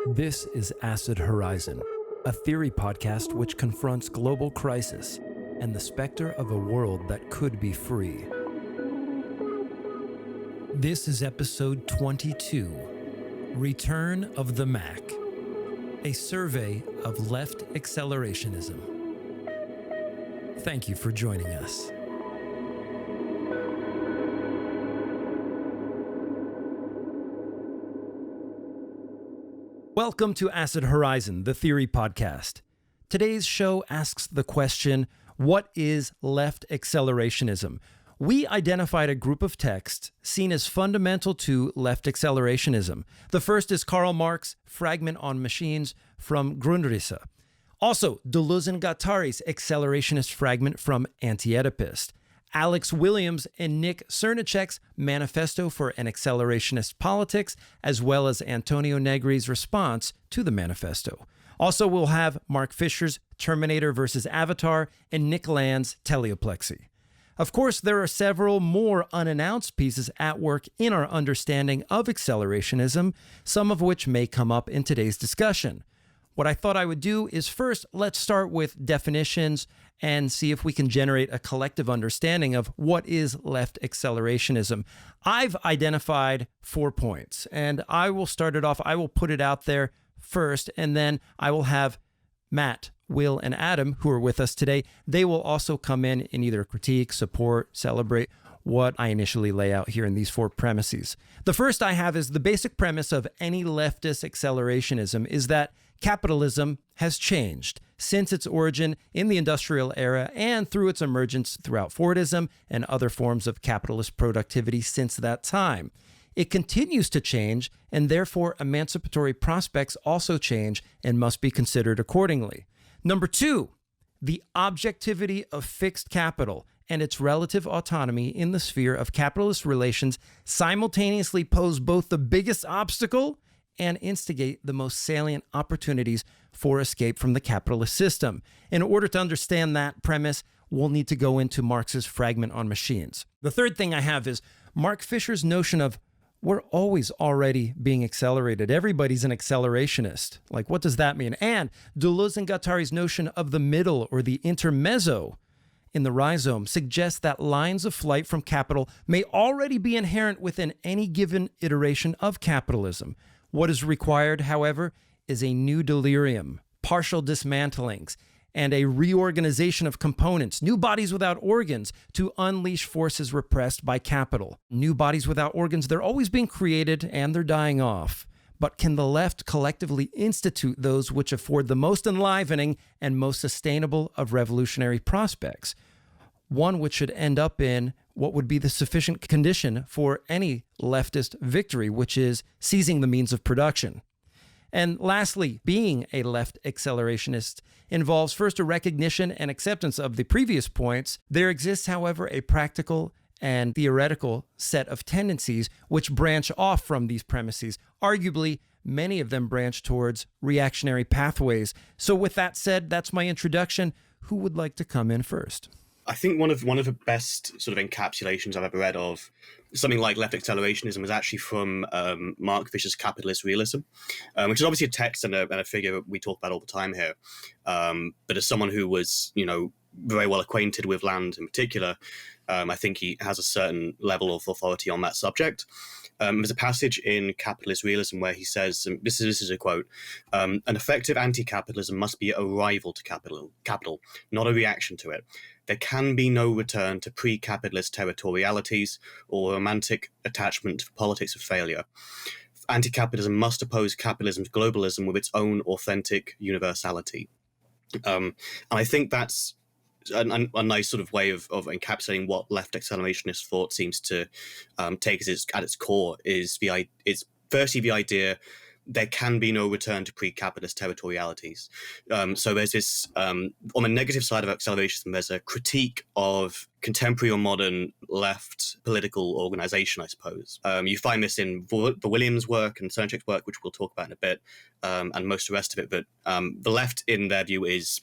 This is Acid Horizon, a theory podcast which confronts global crisis and the specter of a world that could be free. This is episode 22, Return of the Mac, a survey of left accelerationism. Thank you for joining us. Welcome to Acid Horizon, the theory podcast. Today's show asks the question, what is left accelerationism? We identified a group of texts seen as fundamental to left accelerationism. The first is Karl Marx' Fragment on Machines from Grundrisse. Also, Deleuze and Guattari's Accelerationist Fragment from Anti-Oedipus. Alex Williams and Nick Srnicek's Manifesto for an Accelerationist Politics, as well as Hardt Negri's response to the manifesto. Also, we'll have Mark Fisher's Terminator versus Avatar and Nick Land's Teleoplexy. Of course, there are several more unannounced pieces at work in our understanding of accelerationism, some of which may come up in today's discussion. What I thought I would do is first, let's start with definitions and see if we can generate a collective understanding of what is left accelerationism. I've identified 4 points, and I will start it off. I will put it out there first, and then I will have Matt, Will, and Adam, who are with us today. They will also come in and either critique, support, celebrate what I initially lay out here in these 4 premises. The first I have is the basic premise of any leftist accelerationism is that capitalism has changed since its origin in the industrial era and through its emergence throughout Fordism and other forms of capitalist productivity since that time. It continues to change, and therefore emancipatory prospects also change and must be considered accordingly. Number 2, the objectivity of fixed capital and its relative autonomy in the sphere of capitalist relations simultaneously pose both the biggest obstacle and instigate the most salient opportunities for escape from the capitalist system. In order to understand that premise, we'll need to go into Marx's Fragment on Machines. The third thing I have is Mark Fisher's notion of we're always already being accelerated. Everybody's an accelerationist. Like, what does that mean? And Deleuze and Guattari's notion of the middle or the intermezzo in the rhizome suggests that lines of flight from capital may already be inherent within any given iteration of capitalism. What is required, however, is a new delirium, partial dismantlings, and a reorganization of components, new bodies without organs, to unleash forces repressed by capital. New bodies without organs, they're always being created and they're dying off. But can the left collectively institute those which afford the most enlivening and most sustainable of revolutionary prospects? One which should end up in what would be the sufficient condition for any leftist victory, which is seizing the means of production. And lastly, being a left accelerationist involves first a recognition and acceptance of the previous points. There exists, however, a practical and theoretical set of tendencies which branch off from these premises. Arguably, many of them branch towards reactionary pathways. So with that said, that's my introduction. Who would like to come in first? I think one of the best sort of encapsulations I've ever read of something like left accelerationism was actually from Mark Fisher's Capitalist Realism, which is obviously a text and a figure we talk about all the time here. But as someone who was, very well acquainted with land in particular, I think he has a certain level of authority on that subject. There's a passage in Capitalist Realism where he says, and this is a quote, an effective anti-capitalism must be a rival to capital, not a reaction to it. There can be no return to pre-capitalist territorialities or romantic attachment to the politics of failure. Anti-capitalism must oppose capitalism's globalism with its own authentic universality. And I think that's a nice sort of way of encapsulating what left accelerationist thought seems to take as at its core is firstly the idea there can be no return to pre-capitalist territorialities. So there's this, on the negative side of accelerationism, there's a critique of contemporary or modern left political organization, I suppose. You find this in the Williams' work and Srnicek's work, which we'll talk about in a bit, and most of the rest of it. But the left, in their view, is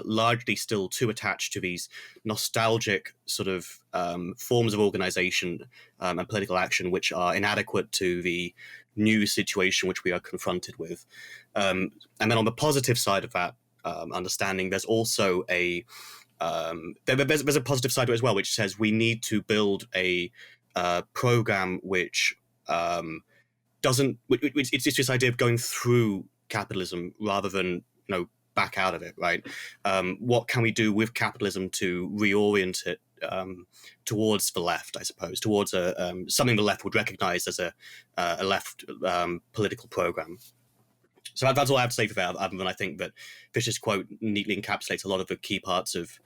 largely still too attached to these nostalgic sort of forms of organization and political action, which are inadequate to the new situation which we are confronted with. And then on the positive side of that understanding, there's also there's a positive side to it as well, which says we need to build a program which doesn't. It's just this idea of going through capitalism rather than back out of it, right? What can we do with capitalism to reorient it towards the left, I suppose, towards something the left would recognize as a left political program. So that's all I have to say for that, other than I think that Fisher's quote neatly encapsulates a lot of the key parts of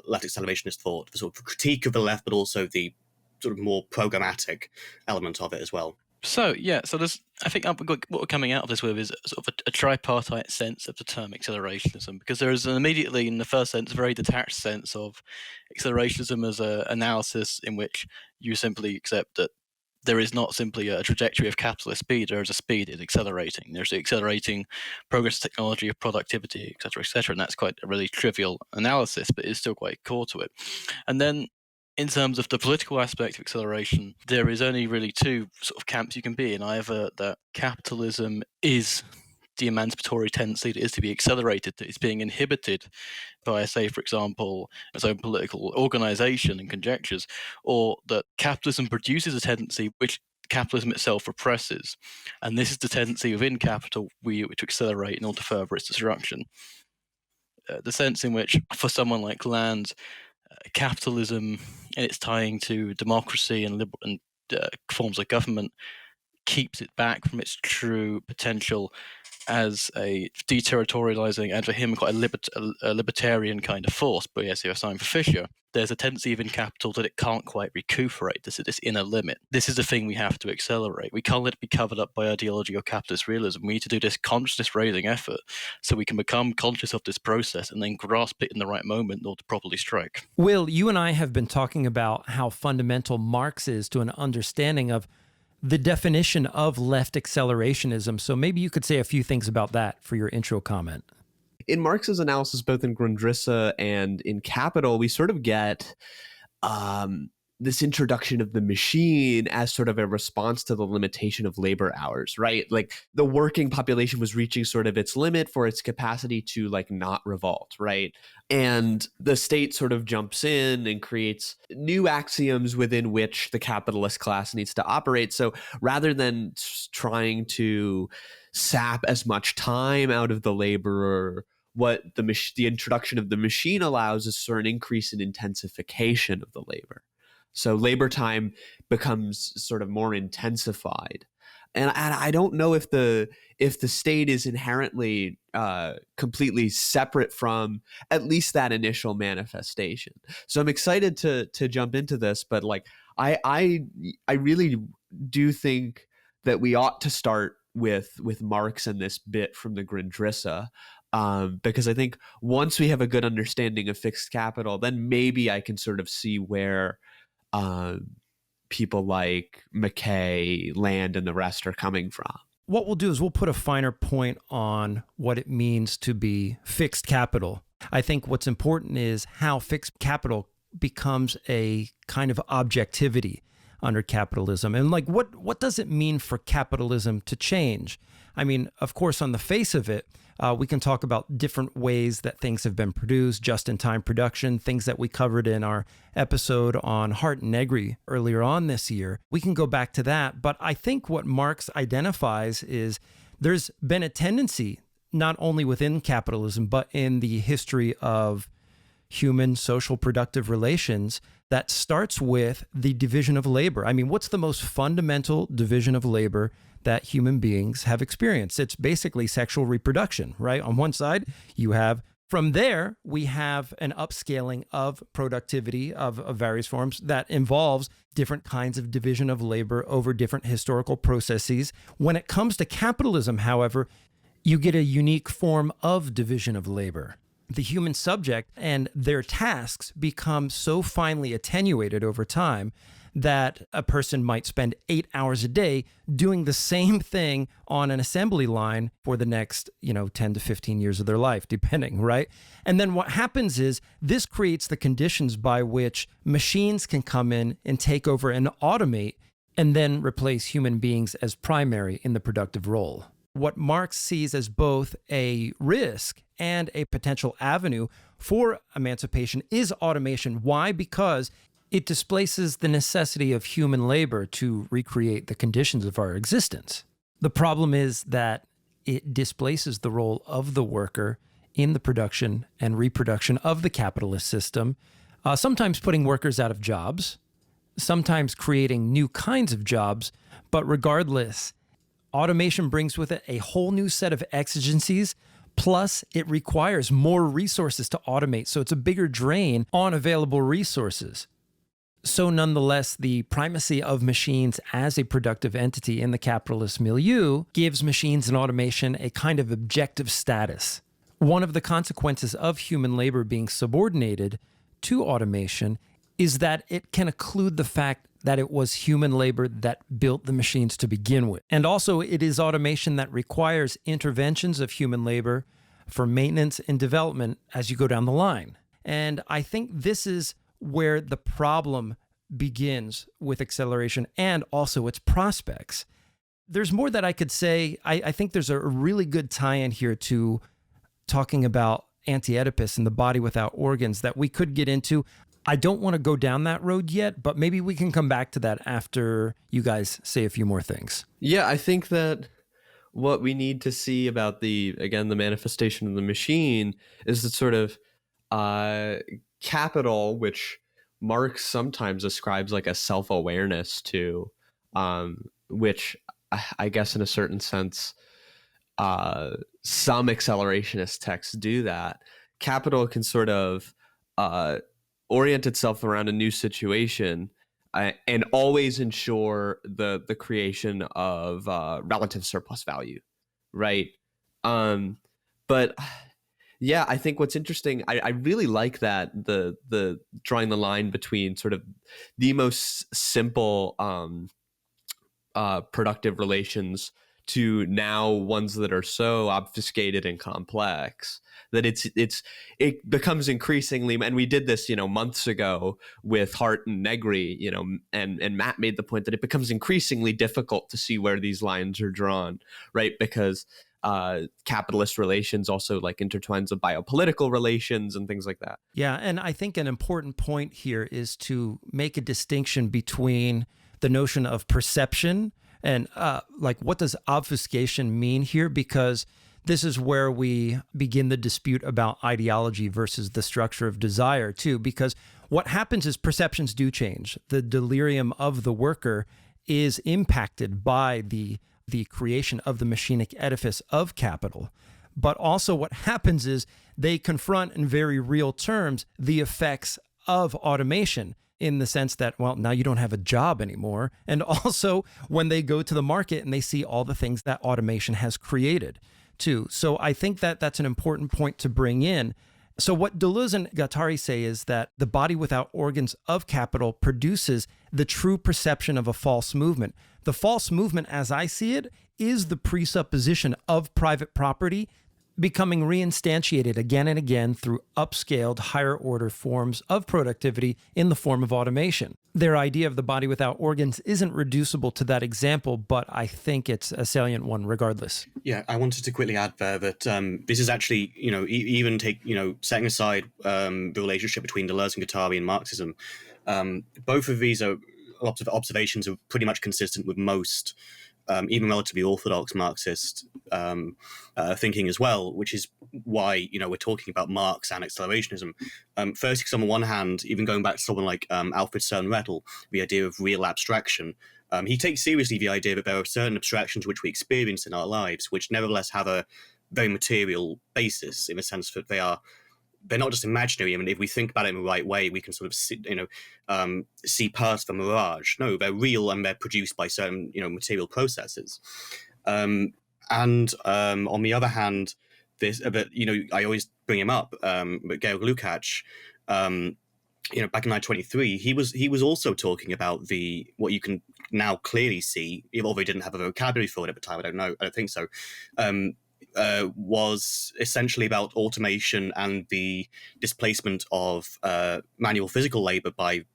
left accelerationist thought, the sort of critique of the left, but also the sort of more programmatic element of it as well. So there's, I think what we're coming out of this with is sort of a tripartite sense of the term accelerationism, because there is immediately, in the first sense, a very detached sense of accelerationism as an analysis in which you simply accept that there is not simply a trajectory of capitalist speed, there is a speed, it's accelerating. There's the accelerating progress of technology, of productivity, et cetera, and that's quite a really trivial analysis, but it's still quite core to it. And then in terms of the political aspect of acceleration, there is only really two sort of camps you can be in. Either that capitalism is the emancipatory tendency that is to be accelerated, that is being inhibited by, say, for example, its own political organization and conjectures, or that capitalism produces a tendency which capitalism itself represses. And this is the tendency within capital to accelerate in order to further its destruction. The sense in which, for someone like Land, capitalism and its tying to democracy and liberal and forms of government keeps it back from its true potential as a deterritorializing and, for him, quite a libertarian kind of force. But yes, you're signing for Fisher, there's a tendency within capital that it can't quite recuperate. This inner limit. This is the thing we have to accelerate. We can't let it be covered up by ideology or capitalist realism. We need to do this consciousness-raising effort so we can become conscious of this process and then grasp it in the right moment in order to properly strike. Will, you and I have been talking about how fundamental Marx is to an understanding of the definition of left accelerationism. So maybe you could say a few things about that for your intro comment. In Marx's analysis, both in Grundrisse and in Capital, we sort of get this introduction of the machine as sort of a response to the limitation of labor hours, right? Like the working population was reaching sort of its limit for its capacity to like not revolt, right? And the state sort of jumps in and creates new axioms within which the capitalist class needs to operate. So rather than trying to sap as much time out of the laborer, what the introduction of the machine allows is sort of an increase in intensification of the labor. So labor time becomes sort of more intensified. And I don't know if the state is inherently completely separate from at least that initial manifestation. So I'm excited to jump into this, but like I really do think that we ought to start with Marx and this bit from the Grundrisse, because I think once we have a good understanding of fixed capital, then maybe I can sort of see where people like McKay, Land, and the rest are coming from. What we'll do is we'll put a finer point on what it means to be fixed capital. I think what's important is how fixed capital becomes a kind of objectivity under capitalism. And like, what does it mean for capitalism to change? I mean, of course, on the face of it, we can talk about different ways that things have been produced, just-in-time production, things that we covered in our episode on Hardt Negri earlier on this year. We can go back to that. But I think what Marx identifies is there's been a tendency, not only within capitalism, but in the history of human social productive relations, that starts with the division of labor. I mean, what's the most fundamental division of labor that human beings have experienced? It's basically sexual reproduction, right? On one side, from there, we have an upscaling of productivity of various forms that involves different kinds of division of labor over different historical processes. When it comes to capitalism, however, you get a unique form of division of labor. The human subject and their tasks become so finely attenuated over time that a person might spend 8 hours a day doing the same thing on an assembly line for the next, 10 to 15 years of their life, depending, right? And then what happens is this creates the conditions by which machines can come in and take over and automate and then replace human beings as primary in the productive role. What Marx sees as both a risk and a potential avenue for emancipation is automation. Why? Because it displaces the necessity of human labor to recreate the conditions of our existence. The problem is that it displaces the role of the worker in the production and reproduction of the capitalist system, sometimes putting workers out of jobs, sometimes creating new kinds of jobs, but regardless, automation brings with it a whole new set of exigencies, plus it requires more resources to automate, so it's a bigger drain on available resources. So nonetheless, the primacy of machines as a productive entity in the capitalist milieu gives machines and automation a kind of objective status. One of the consequences of human labor being subordinated to automation is that it can occlude the fact that it was human labor that built the machines to begin with. And also, it is automation that requires interventions of human labor for maintenance and development as you go down the line. And I think this is where the problem begins with acceleration and also its prospects. There's more that I could say. I think there's a really good tie-in here to talking about anti-Oedipus and the body without organs that we could get into. I don't want to go down that road yet, but maybe we can come back to that after you guys say a few more things. Yeah, I think that what we need to see about the manifestation of the machine is that sort of capital, which Marx sometimes ascribes like a self-awareness to, which I guess in a certain sense, some accelerationist texts do that. Capital can sort of orient itself around a new situation and always ensure the creation of relative surplus value, right? But yeah, I think what's interesting, I really like that the drawing the line between sort of the most simple productive relations to now ones that are so obfuscated and complex that it becomes increasingly, and we did this, months ago with Hardt and Negri, and Matt made the point that it becomes increasingly difficult to see where these lines are drawn, right? Because capitalist relations also like intertwines with biopolitical relations and things like that. Yeah, and I think an important point here is to make a distinction between the notion of perception and what does obfuscation mean here? Because this is where we begin the dispute about ideology versus the structure of desire too, because what happens is perceptions do change. The delirium of the worker is impacted by the creation of the machinic edifice of capital. But also what happens is they confront in very real terms the effects of automation, in the sense that, well, now you don't have a job anymore. And also when they go to the market and they see all the things that automation has created too. So I think that that's an important point to bring in. So what Deleuze and Guattari say is that the body without organs of capital produces the true perception of a false movement. The false movement, as I see it, is the presupposition of private property becoming reinstantiated again and again through upscaled, higher order forms of productivity in the form of automation. Their idea of the body without organs isn't reducible to that example, but I think it's a salient one regardless. Yeah, I wanted to quickly add there that this is actually, even setting aside the relationship between Deleuze and Guattari and Marxism, both of these observations are pretty much consistent with most even relatively orthodox Marxist thinking as well, which is why we're talking about Marx and accelerationism. First, because on the one hand, even going back to someone like Alfred Srnicek, the idea of real abstraction, he takes seriously the idea that there are certain abstractions which we experience in our lives, which nevertheless have a very material basis, in the sense that they're not just imaginary. I mean, if we think about it in the right way, we can sort of see past the mirage. No, they're real and they're produced by certain material processes. And on the other hand, this I always bring him up, but Georg Lukács, back in 1923, he was also talking about what you can now clearly see, although he didn't have a vocabulary for it at the time. I don't think so. Was essentially about automation and the displacement of manual physical labor by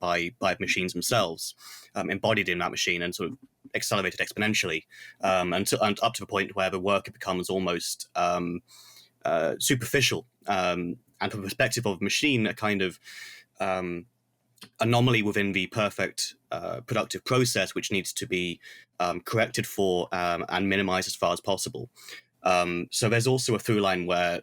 machines themselves, embodied in that machine and sort of accelerated exponentially, and up to the point where the worker becomes almost superficial, and from the perspective of machine, a kind of anomaly within the perfect productive process, which needs to be corrected for and minimized as far as possible. So there's also a through line where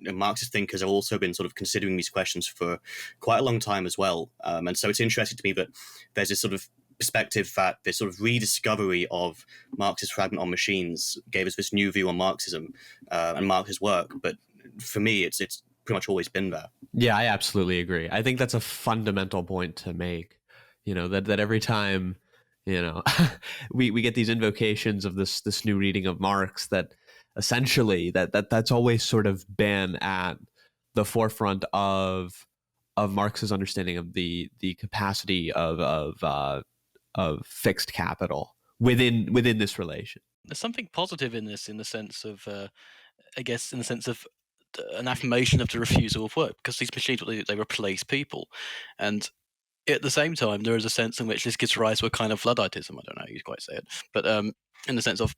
Marxist thinkers have also been sort of considering these questions for quite a long time as well. And so it's interesting to me that there's this sort of perspective that this sort of rediscovery of Marx's Fragment on Machines gave us this new view on Marxism and Marx's work. But for me, it's pretty much always been there. Yeah, I absolutely agree. I think that's a fundamental point to make. That every time, we get these invocations of this new reading of Marx, that essentially that's always sort of been at the forefront of Marx's understanding of the capacity of fixed capital within this relation. There's something positive in this, in the sense of, an affirmation of the refusal of work, because these machines, they replace people, and at the same time, there is a sense in which this gives rise to a kind of Floodedism. I don't know how you quite say it, but in the sense of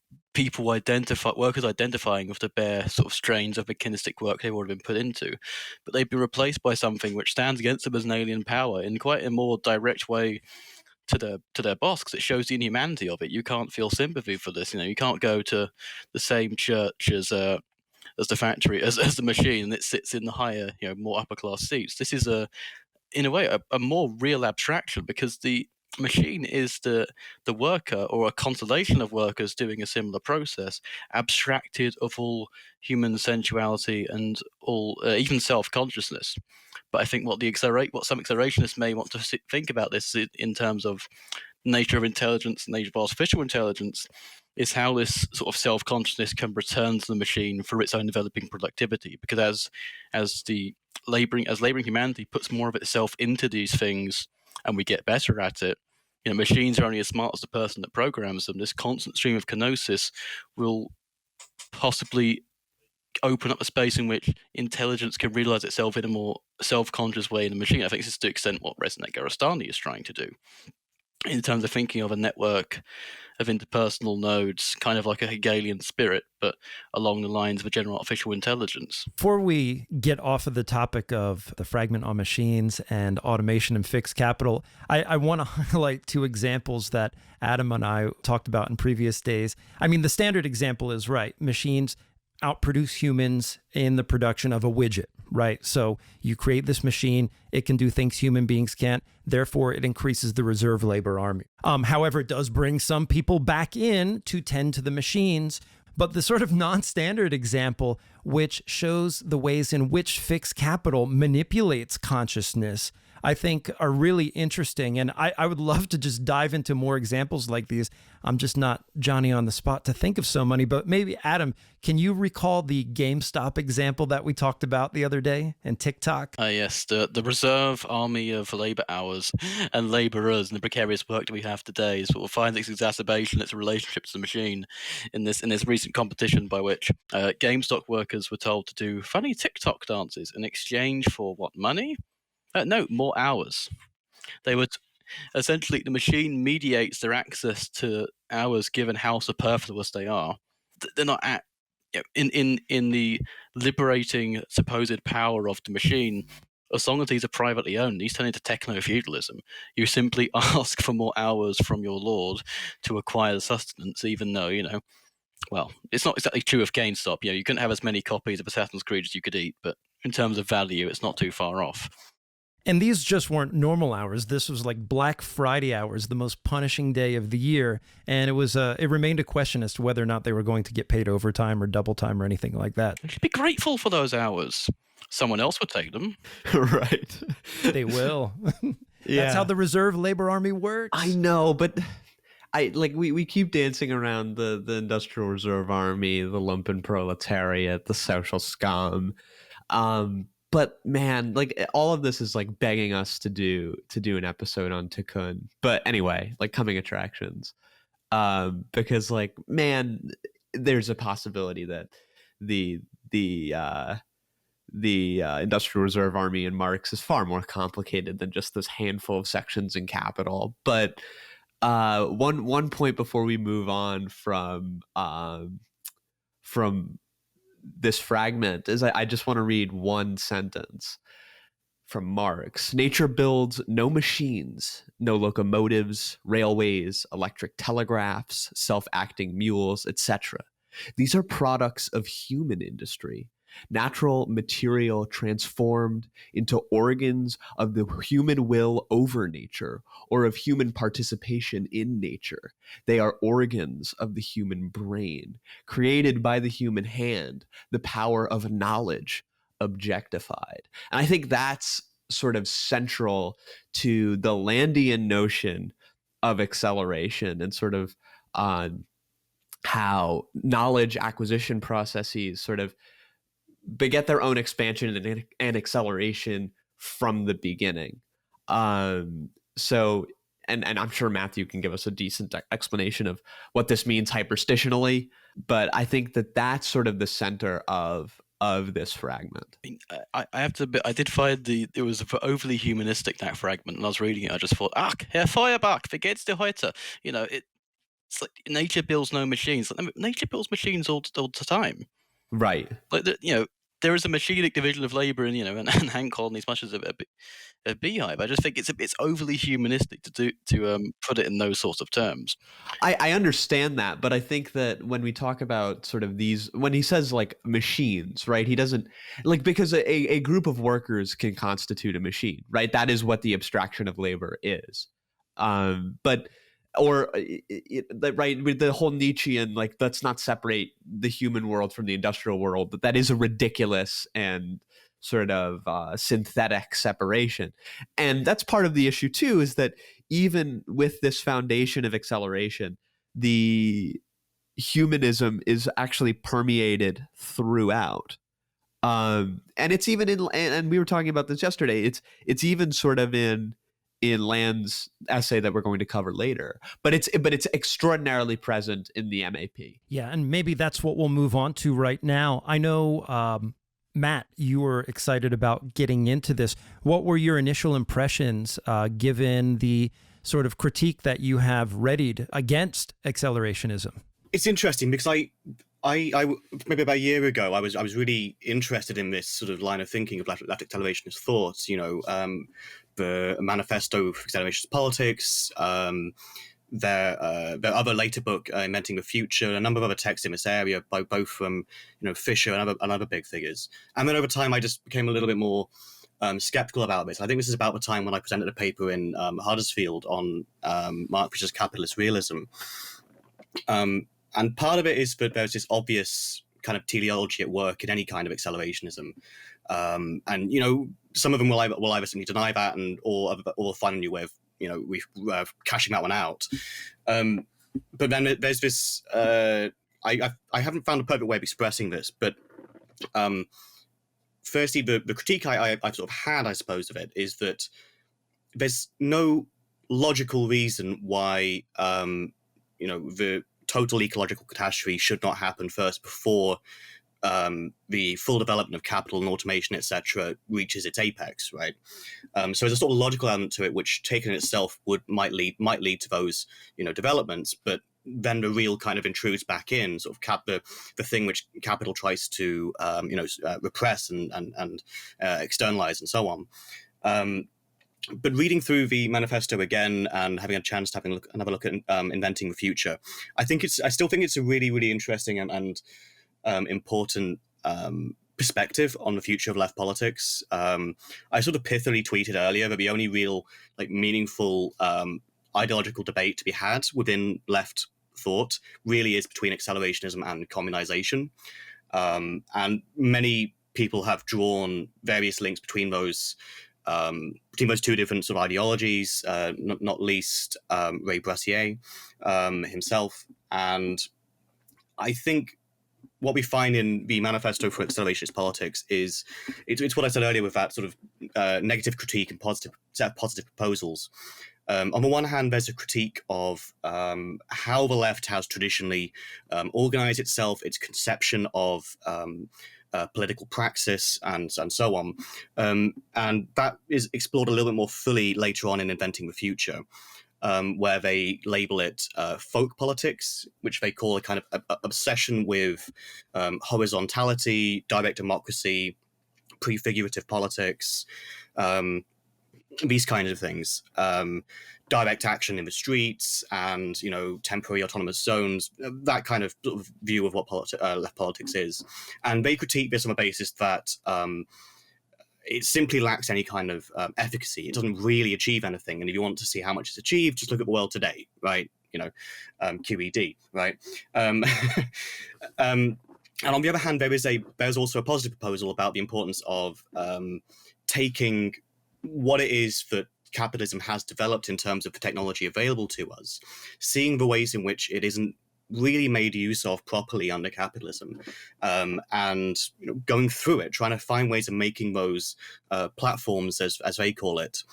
workers identifying with the bare sort of strains of mechanistic work they've already been put into, but they've been replaced by something which stands against them as an alien power in quite a more direct way to their boss, because it shows the inhumanity of it. You can't feel sympathy for this. You can't go to the same church as the factory, as the machine, and it sits in the higher, more upper class seats. This is in a way a more real abstraction, because the machine is the worker, or a constellation of workers doing a similar process, abstracted of all human sensuality and all even self-consciousness. But I think what some accelerationists may want to think about this in terms of nature of intelligence, nature of artificial intelligence, is how this sort of self-consciousness can return to the machine for its own developing productivity. Because as laboring humanity puts more of itself into these things, and we get better at it, machines are only as smart as the person that programs them. This constant stream of kenosis will possibly open up a space in which intelligence can realize itself in a more self-conscious way in the machine. I think this is to extent what Resnet-Garastani is trying to do, in terms of thinking of a network of interpersonal nodes, kind of like a Hegelian spirit, but along the lines of a general artificial intelligence. Before we get off of the topic of the Fragment on Machines and automation and fixed capital, I want to highlight two examples that Adam and I talked about in previous days. I mean, the standard example is, right, machines outproduce humans in the production of a widget, right? So you create this machine, it can do things human beings can't, therefore it increases the reserve labor army. However, it does bring some people back in to tend to the machines. But the sort of non-standard example, which shows the ways in which fixed capital manipulates consciousness, I think are really interesting. And I would love to just dive into more examples like these. I'm just not Johnny on the spot to think of so many, but maybe Adam, can you recall the GameStop example that we talked about the other day in TikTok? Yes, the reserve army of labor hours and laborers and the precarious work that we have today sort of finds its exacerbation, its relationship to the machine in this recent competition by which GameStop workers were told to do funny TikTok dances in exchange for what, money? No, more hours. They were essentially, the machine mediates their access to hours given how superfluous they are. They're not at, in the liberating supposed power of the machine. As long as these are privately owned, these turn into techno-feudalism. You simply ask for more hours from your lord to acquire the sustenance, even though, well, it's not exactly true of GameStop. You couldn't have as many copies of Assassin's Creed as you could eat, but in terms of value, it's not too far off. And these just weren't normal hours. This was like Black Friday hours, the most punishing day of the year. And it remained a question as to whether or not they were going to get paid overtime or double time or anything like that. You should be grateful for those hours. Someone else would take them. Right. They will. Yeah. That's how the reserve labor army works. I know, but we keep dancing around the industrial reserve army, the lumpen proletariat, the social scum. but man, like all of this is like begging us to do an episode on Tiqqun. But anyway, like coming attractions, because like man, there's a possibility that the Industrial Reserve Army in Marx is far more complicated than just this handful of sections in Capital. But one point before we move on from this fragment is I just want to read one sentence from Marx. Nature builds no machines, no locomotives, railways, electric telegraphs, self-acting mules, etc. These are products of human industry, natural material transformed into organs of the human will over nature or of human participation in nature. They are organs of the human brain, created by the human hand, the power of knowledge objectified. And I think that's sort of central to the Landian notion of acceleration and sort of how knowledge acquisition processes sort of beget their own expansion and acceleration from the beginning. So, and I'm sure Matthew can give us a decent explanation of what this means hyperstitionally, but I think that that's sort of the center of this fragment. I have to admit, I did find it was overly humanistic, that fragment, and I was reading it, I just thought, Herr Feuerbach, vergeht's dir heute? You know, it's like nature builds no machines. Like, nature builds machines all the time. Right. Like, you know, there is a machinic division of labor and, you know, and ant colonies, much as a beehive. I just think it's overly humanistic to put it in those sorts of terms. I understand that, but I think that when we talk about sort of these, when he says like machines, right, he doesn't like, because a group of workers can constitute a machine, right? That is what the abstraction of labor is. But right, with the whole Nietzschean, like, let's not separate the human world from the industrial world, but that is a ridiculous and sort of synthetic separation. And that's part of the issue too, is that even with this foundation of acceleration, the humanism is actually permeated throughout. And it's even in, and we were talking about this yesterday, it's even sort of in Land's essay that we're going to cover later, but it's extraordinarily present in the MAP. Yeah, and maybe that's what we'll move on to right now. I know, Matt, you were excited about getting into this. What were your initial impressions, given the sort of critique that you have readied against accelerationism? It's interesting because I maybe about a year ago, I was really interested in this sort of line of thinking of left accelerationist thoughts. You know, the Manifesto for Accelerationist Politics, their other later book, Inventing the Future, a number of other texts in this area, both from Fisher and other big figures. And then over time, I just became a little bit more skeptical about this. I think this is about the time when I presented a paper in Huddersfield on Mark Fisher's capitalist realism. And part of it is that there's this obvious kind of teleology at work in any kind of accelerationism. And some of them will either simply deny that or find a new way of cashing that one out. But then there's this. I haven't found a perfect way of expressing this, but firstly, the critique I've sort of had, I suppose, of it is that there's no logical reason why the total ecological catastrophe should not happen first before the full development of capital and automation, etc., reaches its apex, right? So there's a sort of logical element to it, which, taken in itself, might lead to those developments, but then the real kind of intrudes back in, sort of the thing which capital tries to repress and externalize and so on. But reading through the manifesto again and having a chance to have another look at Inventing the Future, I still think it's a really, really interesting and important perspective on the future of left politics. I sort of pithily tweeted earlier that the only real meaningful ideological debate to be had within left thought really is between accelerationism and communization. And many people have drawn various links between those two different sort of ideologies, not least Ray Brassier himself. And I think what we find in the Manifesto for Accelerationist Politics is it's what I said earlier with that sort of negative critique and set of positive proposals. On the one hand, there's a critique of how the left has traditionally organized itself, its conception of political praxis, and so on. And that is explored a little bit more fully later on in Inventing the Future, where they label it folk politics, which they call a kind of obsession with horizontality, direct democracy, prefigurative politics, these kinds of things, direct action in the streets, and temporary autonomous zones, that kind of, sort of view of what left politics is. And they critique this on the basis that it simply lacks any kind of efficacy. It doesn't really achieve anything. And if you want to see how much it's achieved, just look at the world today, right? QED, right? And on the other hand, there's also a positive proposal about the importance of taking what it is that capitalism has developed in terms of the technology available to us, seeing the ways in which it isn't really made use of properly under capitalism, and going through it, trying to find ways of making those platforms, as they call it,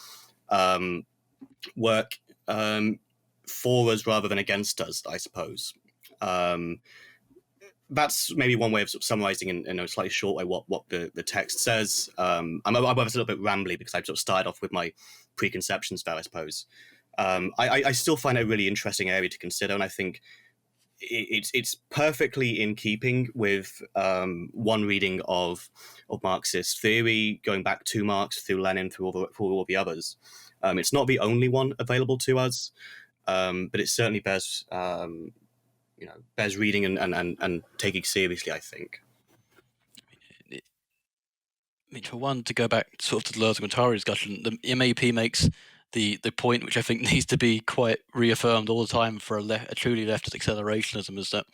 work for us rather than against us, I suppose. That's maybe one way of, sort of summarizing in a slightly short way what the text says. I'm a little bit rambly because I've sort of started off with my preconceptions there, I suppose. I still find it a really interesting area to consider, and I think it's perfectly in keeping with one reading of Marxist theory, going back to Marx, through Lenin, through all the others. It's not the only one available to us, but it certainly bears reading and taking seriously, I think. I mean, for one, to go back sort of to the Deleuze and Guattari discussion, the MAP makes the point, which I think needs to be quite reaffirmed all the time for a truly leftist accelerationism, is that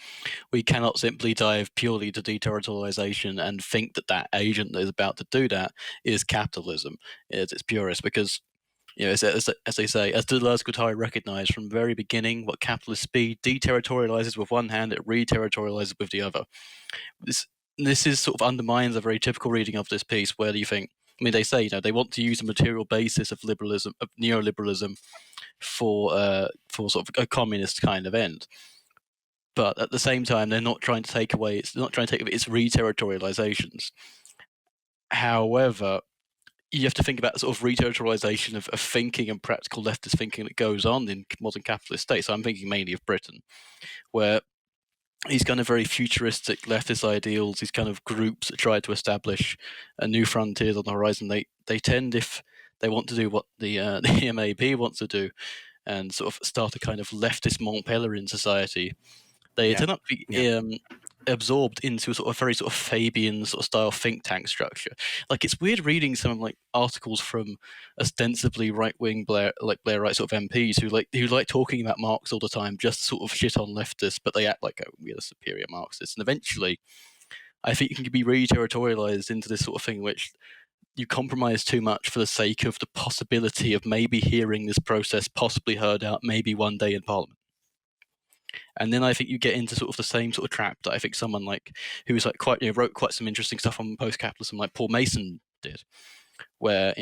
we cannot simply dive purely to deterritorialization and think that agent that is about to do that is capitalism, is its purest, because as they say, as Deleuze and Guattari recognized from the very beginning, what capitalists be deterritorializes with one hand, it reterritorializes with the other. This is sort of undermines a very typical reading of this piece, where you think, I mean, they say they want to use the material basis of liberalism, of neoliberalism, for sort of a communist kind of end. But at the same time, they're not trying to take away its reterritorializations. However, you have to think about the sort of reterritorialization of thinking and practical leftist thinking that goes on in modern capitalist states. So I'm thinking mainly of Britain, where these kind of very futuristic leftist ideals, these kind of groups that try to establish a new frontiers on the horizon, they tend, if they want to do what the MAP wants to do, and sort of start a kind of leftist Montpellierin society, they tend to be absorbed into sort of very sort of Fabian sort of style think tank structure. Like, it's weird reading some like articles from ostensibly right-wing Blairite sort of MPs who like talking about Marx all the time, just sort of shit on leftists, but they act like we're the superior Marxists. And eventually, I think you can be re-territorialized into this sort of thing, which you compromise too much for the sake of the possibility of maybe hearing this process possibly heard out maybe one day in Parliament. And then I think you get into sort of the same sort of trap that I think someone like who was like quite wrote quite some interesting stuff on post-capitalism, like Paul Mason did, where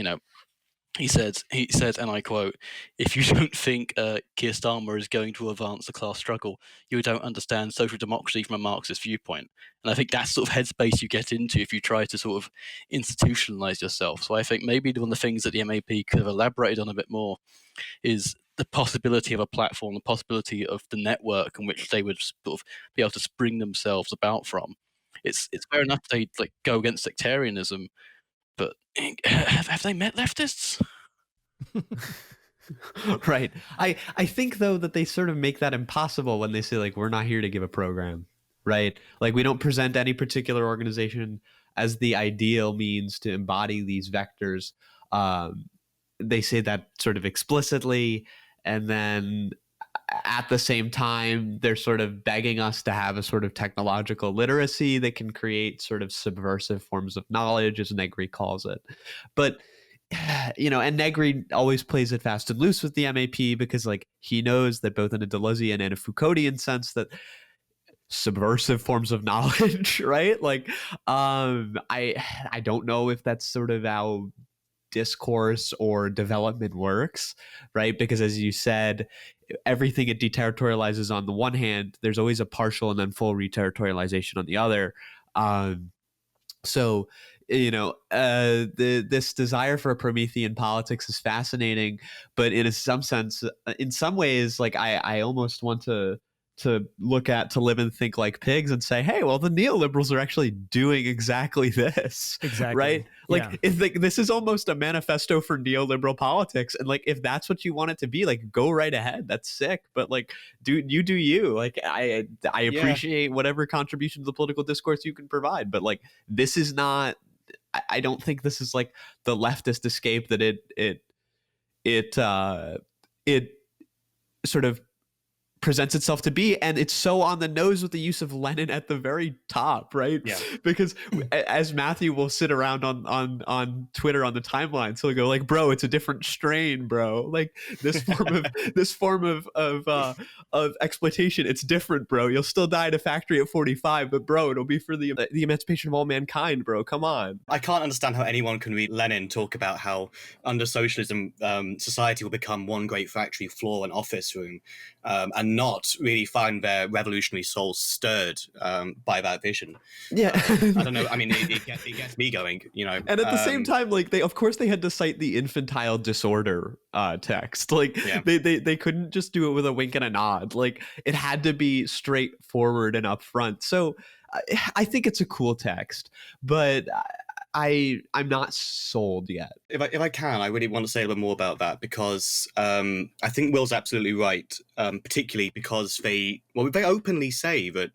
he said, and I quote, "If you don't think Keir Starmer is going to advance the class struggle, you don't understand social democracy from a Marxist viewpoint." And I think that's sort of headspace you get into if you try to sort of institutionalize yourself. So I think maybe one of the things that the MAP could have elaborated on a bit more is the possibility of a platform, the possibility of the network in which they would sort of be able to spring themselves about from. It's fair enough they like go against sectarianism, but have they met leftists? Right. I think though that they sort of make that impossible when they say like, we're not here to give a program, right? Like, we don't present any particular organization as the ideal means to embody these vectors. They say that sort of explicitly, and then at the same time, they're sort of begging us to have a sort of technological literacy that can create sort of subversive forms of knowledge, as Negri calls it. But, and Negri always plays it fast and loose with the MAP because, like, he knows that both in a Deleuzian and a Foucauldian sense that subversive forms of knowledge, right? Like, I don't know if that's sort of how discourse or development works, right? Because as you said, everything it deterritorializes on the one hand, there's always a partial and then full reterritorialization on the other. So, this desire for a Promethean politics is fascinating, but in some sense, in some ways, like I almost want to look at To Live and Think Like Pigs and say, hey, well, the neoliberals are actually doing exactly this. Exactly. Right? Like, Yeah. if this is almost a manifesto for neoliberal politics. And like, if that's what you want it to be, like, go right ahead. That's sick. But like, do you. Like, I appreciate whatever contribution to the political discourse you can provide. But like, this is not, I don't think this is like the leftist escape that it sort of presents itself to be, and it's so on the nose with the use of Lenin at the very top, right? Yeah. Because as Matthew will sit around on Twitter on the timeline, so he'll go like, "Bro, it's a different strain, bro. Like this form of exploitation, it's different, bro. You'll still die in a factory at 45, but bro, it'll be for the emancipation of all mankind, bro. Come on." I can't understand how anyone can read Lenin talk about how under socialism, society will become one great factory floor and office room, and not really find their revolutionary souls stirred by that vision. Yeah. I don't know. I mean, it gets me going, And at the same time, like they had to cite the infantile disorder text. Like they couldn't just do it with a wink and a nod. Like it had to be straightforward and upfront. So I think it's a cool text, but I'm not sold yet. If I can, I really want to say a little more about that because I think Will's absolutely right, particularly because they openly say that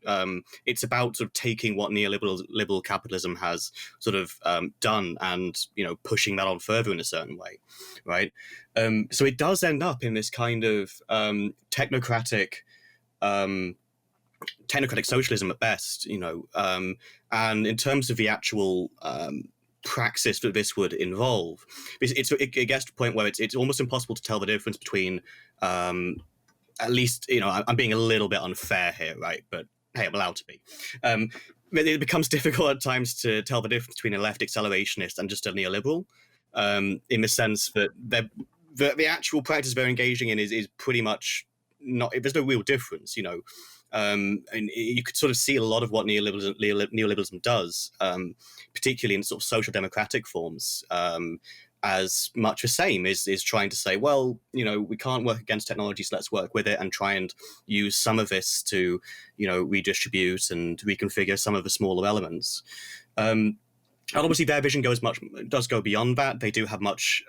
it's about sort of taking what neoliberal capitalism has sort of done and pushing that on further in a certain way, right? So it does end up in this kind of technocratic socialism at best, and in terms of the actual praxis that this would involve, it gets to a point where it's almost impossible to tell the difference between, at least, I'm being a little bit unfair here, right? But hey, I'm allowed to be. It becomes difficult at times to tell the difference between a left accelerationist and just a neoliberal, in the sense that the actual practice they're engaging in is pretty much not. There's no real difference, and you could sort of see a lot of what neoliberalism does, particularly in sort of social democratic forms, as much the same, is trying to say, well, we can't work against technology, so let's work with it and try and use some of this to, redistribute and reconfigure some of the smaller elements. And obviously their vision does go beyond that. They do have much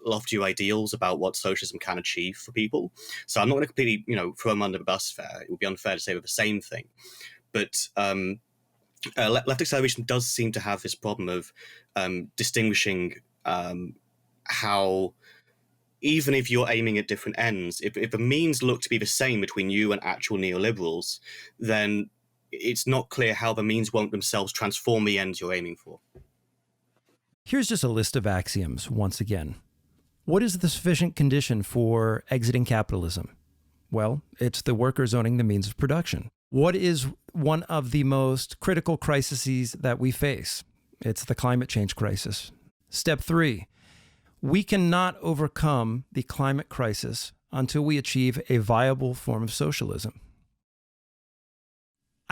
loftier ideals about what socialism can achieve for people. So I'm not going to completely, throw them under the bus there. It would be unfair to say they're the same thing. But left acceleration does seem to have this problem of distinguishing how, even if you're aiming at different ends, if the means look to be the same between you and actual neoliberals, then it's not clear how the means won't themselves transform the ends you're aiming for. Here's just a list of axioms once again. What is the sufficient condition for exiting capitalism? Well, it's the workers owning the means of production. What is one of the most critical crises that we face? It's the climate change crisis. Step 3, we cannot overcome the climate crisis until we achieve a viable form of socialism.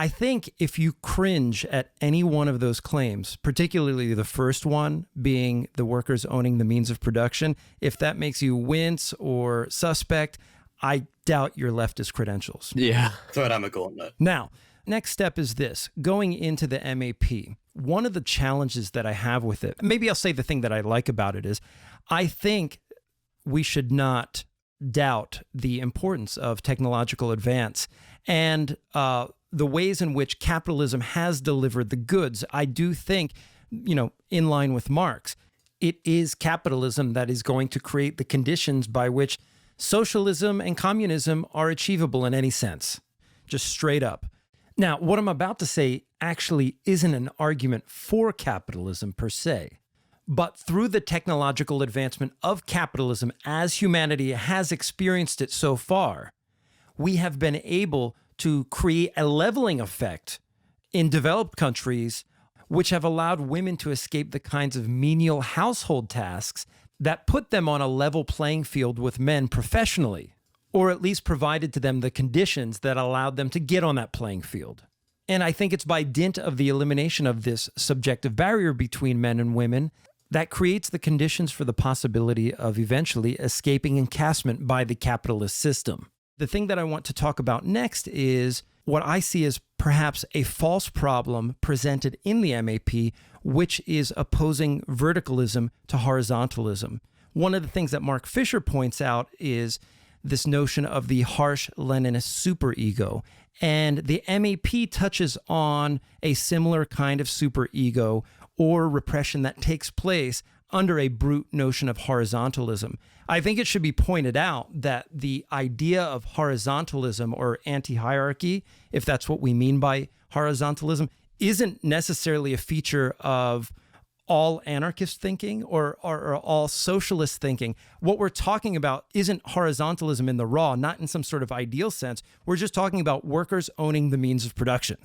I think if you cringe at any one of those claims, particularly the first one being the workers owning the means of production, if that makes you wince or suspect, I doubt your leftist credentials. Yeah. Throw down a gauntlet. Now, next step is this. Going into the MAP, one of the challenges that I have with it, maybe I'll say the thing that I like about it is, I think we should not doubt the importance of technological advance and the ways in which capitalism has delivered the goods. I do think, in line with Marx, it is capitalism that is going to create the conditions by which socialism and communism are achievable in any sense, just straight up. Now, what I'm about to say actually isn't an argument for capitalism per se, but through the technological advancement of capitalism as humanity has experienced it so far, we have been able to create a leveling effect in developed countries, which have allowed women to escape the kinds of menial household tasks that put them on a level playing field with men professionally, or at least provided to them the conditions that allowed them to get on that playing field. And I think it's by dint of the elimination of this subjective barrier between men and women that creates the conditions for the possibility of eventually escaping encasement by the capitalist system. The thing that I want to talk about next is what I see as perhaps a false problem presented in the MAP, which is opposing verticalism to horizontalism. One of the things that Mark Fisher points out is this notion of the harsh Leninist superego. And the MAP touches on a similar kind of superego or repression that takes place under a brute notion of horizontalism. I think it should be pointed out that the idea of horizontalism or anti-hierarchy, if that's what we mean by horizontalism, isn't necessarily a feature of all anarchist thinking or all socialist thinking. What we're talking about isn't horizontalism in the raw, not in some sort of ideal sense. We're just talking about workers owning the means of production,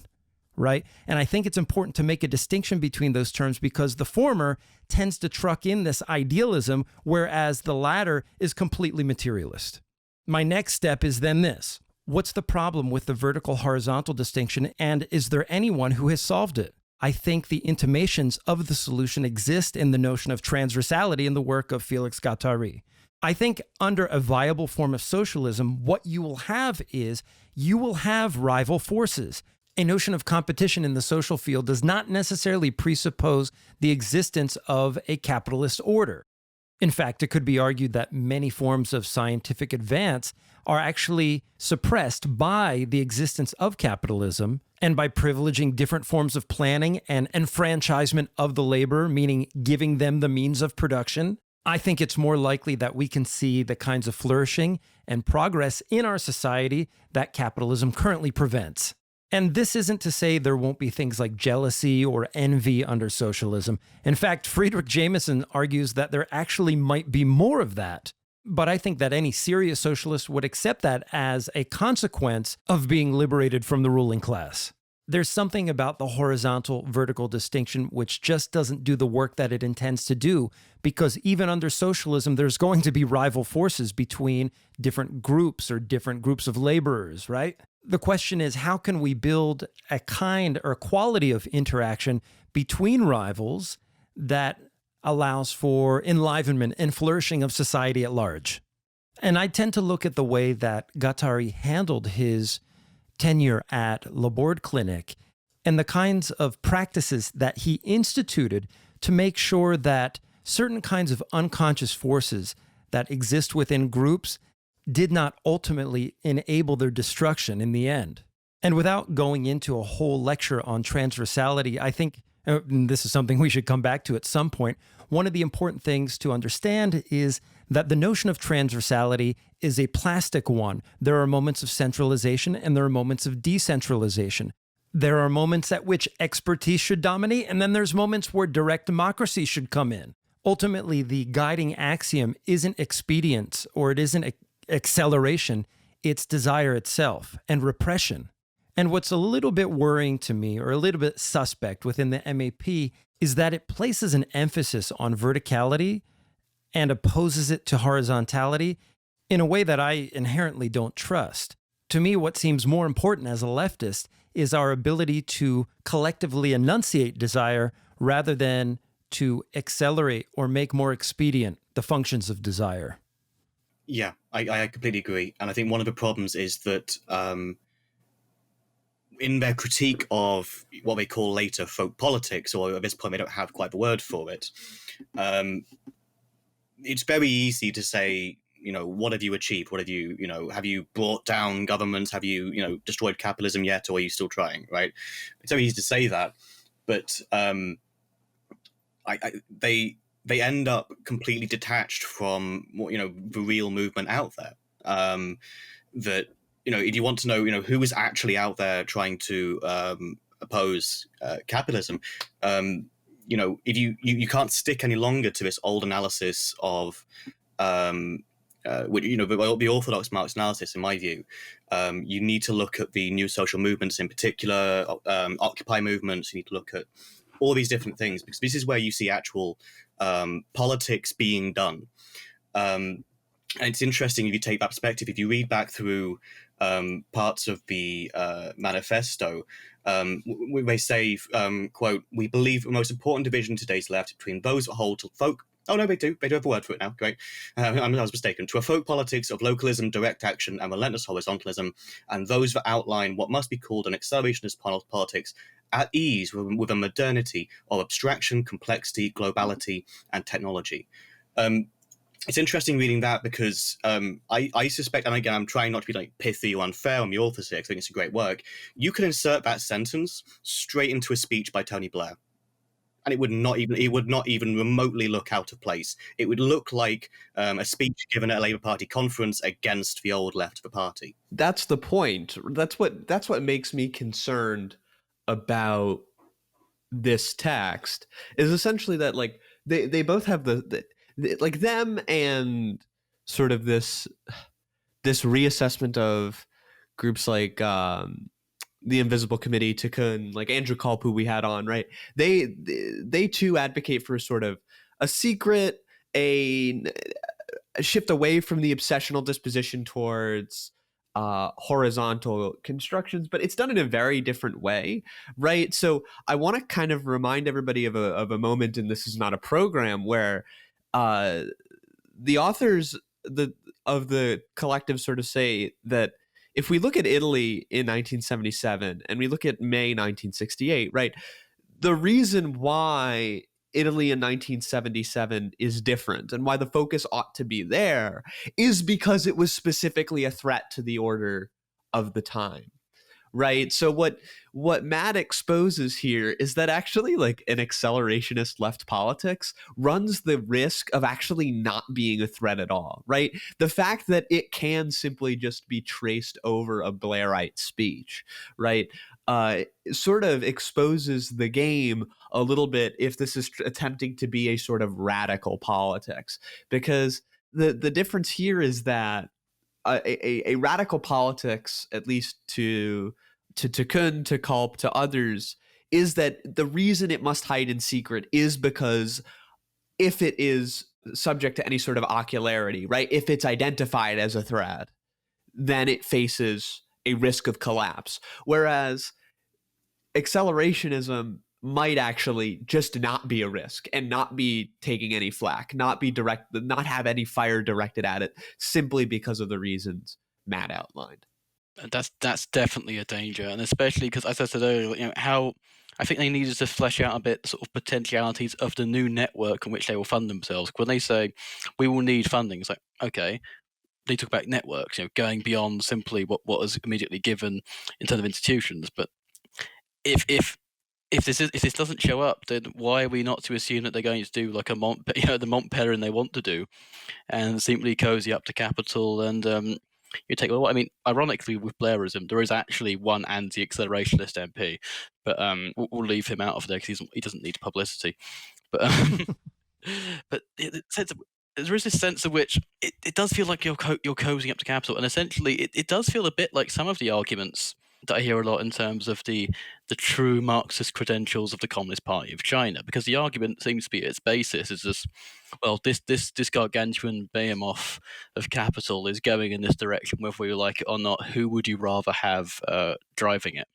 right? And I think it's important to make a distinction between those terms because the former tends to truck in this idealism, whereas the latter is completely materialist. My next step is then this. What's the problem with the vertical-horizontal distinction, and is there anyone who has solved it? I think the intimations of the solution exist in the notion of transversality in the work of Felix Guattari. I think under a viable form of socialism, what you will have is you will have rival forces. A notion of competition in the social field does not necessarily presuppose the existence of a capitalist order. In fact, it could be argued that many forms of scientific advance are actually suppressed by the existence of capitalism and by privileging different forms of planning and enfranchisement of the labor, meaning giving them the means of production. I think it's more likely that we can see the kinds of flourishing and progress in our society that capitalism currently prevents. And this isn't to say there won't be things like jealousy or envy under socialism. In fact, Friedrich Jameson argues that there actually might be more of that. But I think that any serious socialist would accept that as a consequence of being liberated from the ruling class. There's something about the horizontal-vertical distinction which just doesn't do the work that it intends to do, because even under socialism, there's going to be rival forces between different groups or different groups of laborers, right? The question is, how can we build a kind or quality of interaction between rivals that allows for enlivenment and flourishing of society at large? And I tend to look at the way that Guattari handled his tenure at Laborde Clinic and the kinds of practices that he instituted to make sure that certain kinds of unconscious forces that exist within groups did not ultimately enable their destruction in the end. And without going into a whole lecture on transversality, I think, and this is something we should come back to at some point, one of the important things to understand is that the notion of transversality is a plastic one. There are moments of centralization and there are moments of decentralization. There are moments at which expertise should dominate, and then there's moments where direct democracy should come in. Ultimately, the guiding axiom isn't expedience or it isn't acceleration, it's desire itself and repression. And what's a little bit worrying to me, or a little bit suspect within the MAP, is that it places an emphasis on verticality and opposes it to horizontality in a way that I inherently don't trust. To me, what seems more important as a leftist is our ability to collectively enunciate desire rather than to accelerate or make more expedient the functions of desire. Yeah, I completely agree. And I think one of the problems is that in their critique of what they call later folk politics, or at this point they don't have quite the word for it, it's very easy to say, what have you achieved? What have you brought down governments? Have you, destroyed capitalism yet? Or are you still trying, right? It's very easy to say that, but they end up completely detached from the real movement out there. That if you want to know who is actually out there trying to oppose capitalism, if you can't stick any longer to this old analysis of which, the orthodox Marx analysis, in my view, you need to look at the new social movements in particular, Occupy movements. You need to look at all these different things, because this is where you see actual politics being done. And it's interesting if you take that perspective. If you read back through parts of the Manifesto, they say, quote, "We believe the most important division in today's left between those that hold to folk." Oh, no, they do have a word for it now. Great. I was mistaken. "To a folk politics of localism, direct action, and relentless horizontalism, and those that outline what must be called an accelerationist politics at ease with a modernity of abstraction, complexity, globality, and technology." It's interesting reading that, because I suspect, and again, I'm trying not to be pithy or unfair on the authors here, because I think it's a great work. You could insert that sentence straight into a speech by Tony Blair, and it would not even remotely look out of place. It would look like a speech given at a Labour Party conference against the old left of the party. That's the point. That's what makes me concerned about this text, is essentially that they both have the them and sort of this reassessment of groups like the Invisible Committee, Tiqqun, like Andrew Culp, who we had on, right? They too advocate for sort of a secret, a shift away from the obsessional disposition towards horizontal constructions, but it's done in a very different way, right? So I want to kind of remind everybody of a moment, and this is not a program, where the authors of the collective sort of say that if we look at Italy in 1977 and we look at May 1968, right, the reason why Italy in 1977 is different and why the focus ought to be there is because it was specifically a threat to the order of the time. Right. So what Matt exposes here is that actually an accelerationist left politics runs the risk of actually not being a threat at all. Right. The fact that it can simply just be traced over a Blairite speech. Right. Sort of exposes the game a little bit if this is attempting to be a sort of radical politics, because the difference here is that a radical politics, at least to Tiqqun, to Culp, to others, is that the reason it must hide in secret is because if it is subject to any sort of ocularity, right, if it's identified as a threat, then it faces a risk of collapse. Whereas accelerationism might actually just not be a risk and not be taking any flack, not have any fire directed at it, simply because of the reasons Matt outlined. That's definitely a danger, and especially because, as I said earlier, how I think they needed to flesh out a bit sort of potentialities of the new network in which they will fund themselves. When they say we will need funding, it's like, okay, they talk about networks, going beyond simply what is immediately given in terms of institutions. But if this doesn't show up, then why are we not to assume that they're going to do like the Montpellier they want to do, and simply cozy up to Capital and you take ironically with Blairism, there is actually one anti-accelerationist MP, but we'll leave him out of there because he doesn't need publicity. But but there is this sense of which it does feel like you're cozying up to Capital, and essentially it does feel a bit like some of the arguments that I hear a lot in terms of the true Marxist credentials of the Communist Party of China, because the argument seems to be at its basis is this: well, this gargantuan behemoth of capital is going in this direction, whether we like it or not. Who would you rather have driving it?